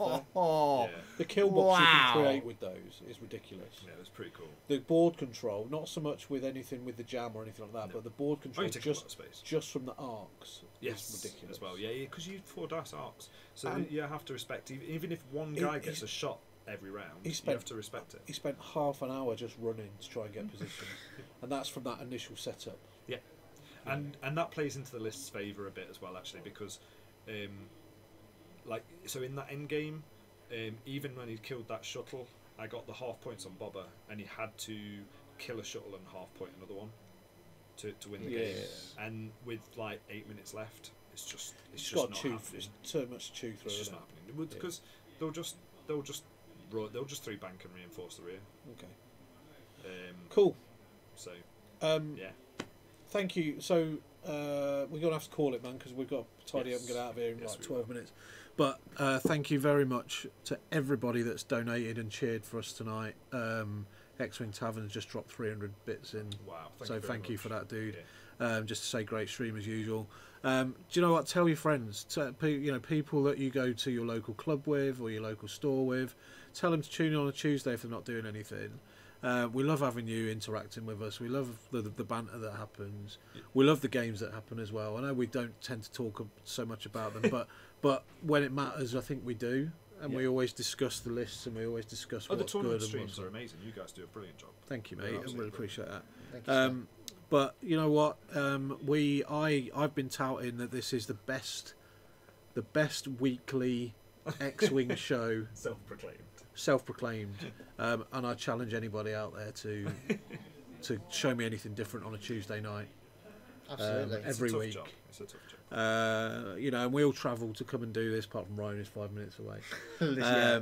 Yeah, The kill box you Wow. can create with those is ridiculous. yeah, it was pretty cool. The board control, not so much with anything with the jam or anything like that, No. but the board Oh, control you take a lot of space. just from the arcs Yes, is ridiculous as well. Yeah, because you 4 dice arcs, so And- you have to respect. Even if one He- guy he's- gets a shot every round, he you spent- have to respect it. He spent half an hour just running to try and get positions, and that's from that initial setup. Yeah, and that plays into the list's favour a bit as well, actually, because, like, so in that end game, even when he killed that shuttle, I got the half points on Bobber, and he had to kill a shuttle and half point another one to win the game. And with like 8 minutes left, it's just got not to chew. happening. It's too much to chew through. It's just isn't not it? happening because they'll just 3 bank and reinforce the rear. Okay. Cool. So Yeah. yeah, Thank you. So we're gonna have to call it, man, because we've got to tidy up and Yes. get out of here in Yes, like we 12 minutes. But thank you very much to everybody that's donated and cheered for us tonight. X-Wing Tavern's just dropped 300 bits in. wow. Thank you for that, dude. Yeah. Just to say, great stream as usual. Do you know what? Tell your friends. People that you go to your local club with or your local store with. Tell them to tune in on a Tuesday if they're not doing anything. We love having you interacting with us. We love the banter that happens. Yeah. We love the games that happen as well. I know we don't tend to talk so much about them, but when it matters, I think we do. And we always discuss the lists and we always discuss The what's good tournament and streams what's are not. amazing. You guys do a brilliant job. Thank you, mate. Yeah, I really absolutely. appreciate that. Thank you, sir. But you know what? I've been touting that this is the best weekly X-Wing show, self-proclaimed, and I challenge anybody out there to show me anything different on a Tuesday night. Absolutely. every It's a tough week. job. It's a tough job. And we all travel to come and do this. Apart from Ryan, who's 5 minutes away. Yeah.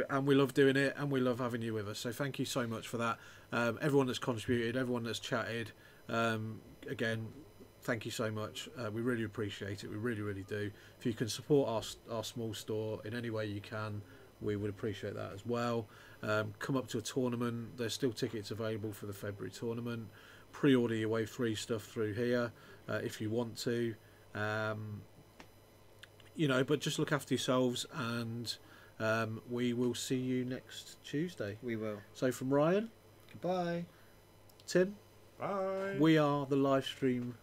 And we love doing it, and we love having you with us. So thank you so much for that. Everyone that's contributed, everyone that's chatted. Again, thank you so much. We really appreciate it. We really, really do. If you can support our small store in any way you can, we would appreciate that as well. Come up to a tournament. There's still tickets available for the February tournament. Pre-order your Wave 3 stuff through here if you want to. But just look after yourselves, and we will see you next Tuesday. We will. So from Ryan, Goodbye. Tim, Bye. we are the live stream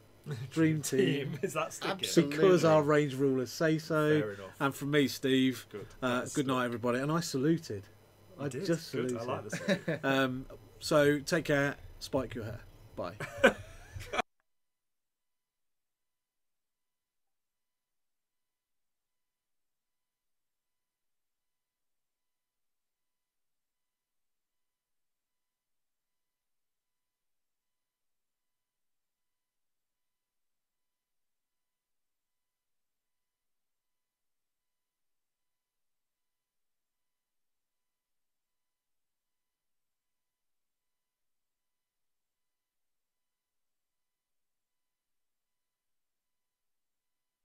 dream team Is that sticking? Absolutely. because our range rulers say so. Fair enough. And from me, Steve, Good. good night, everybody. And I saluted. You I did. just Good. saluted. I like this. So take care. Spike your hair. Bye.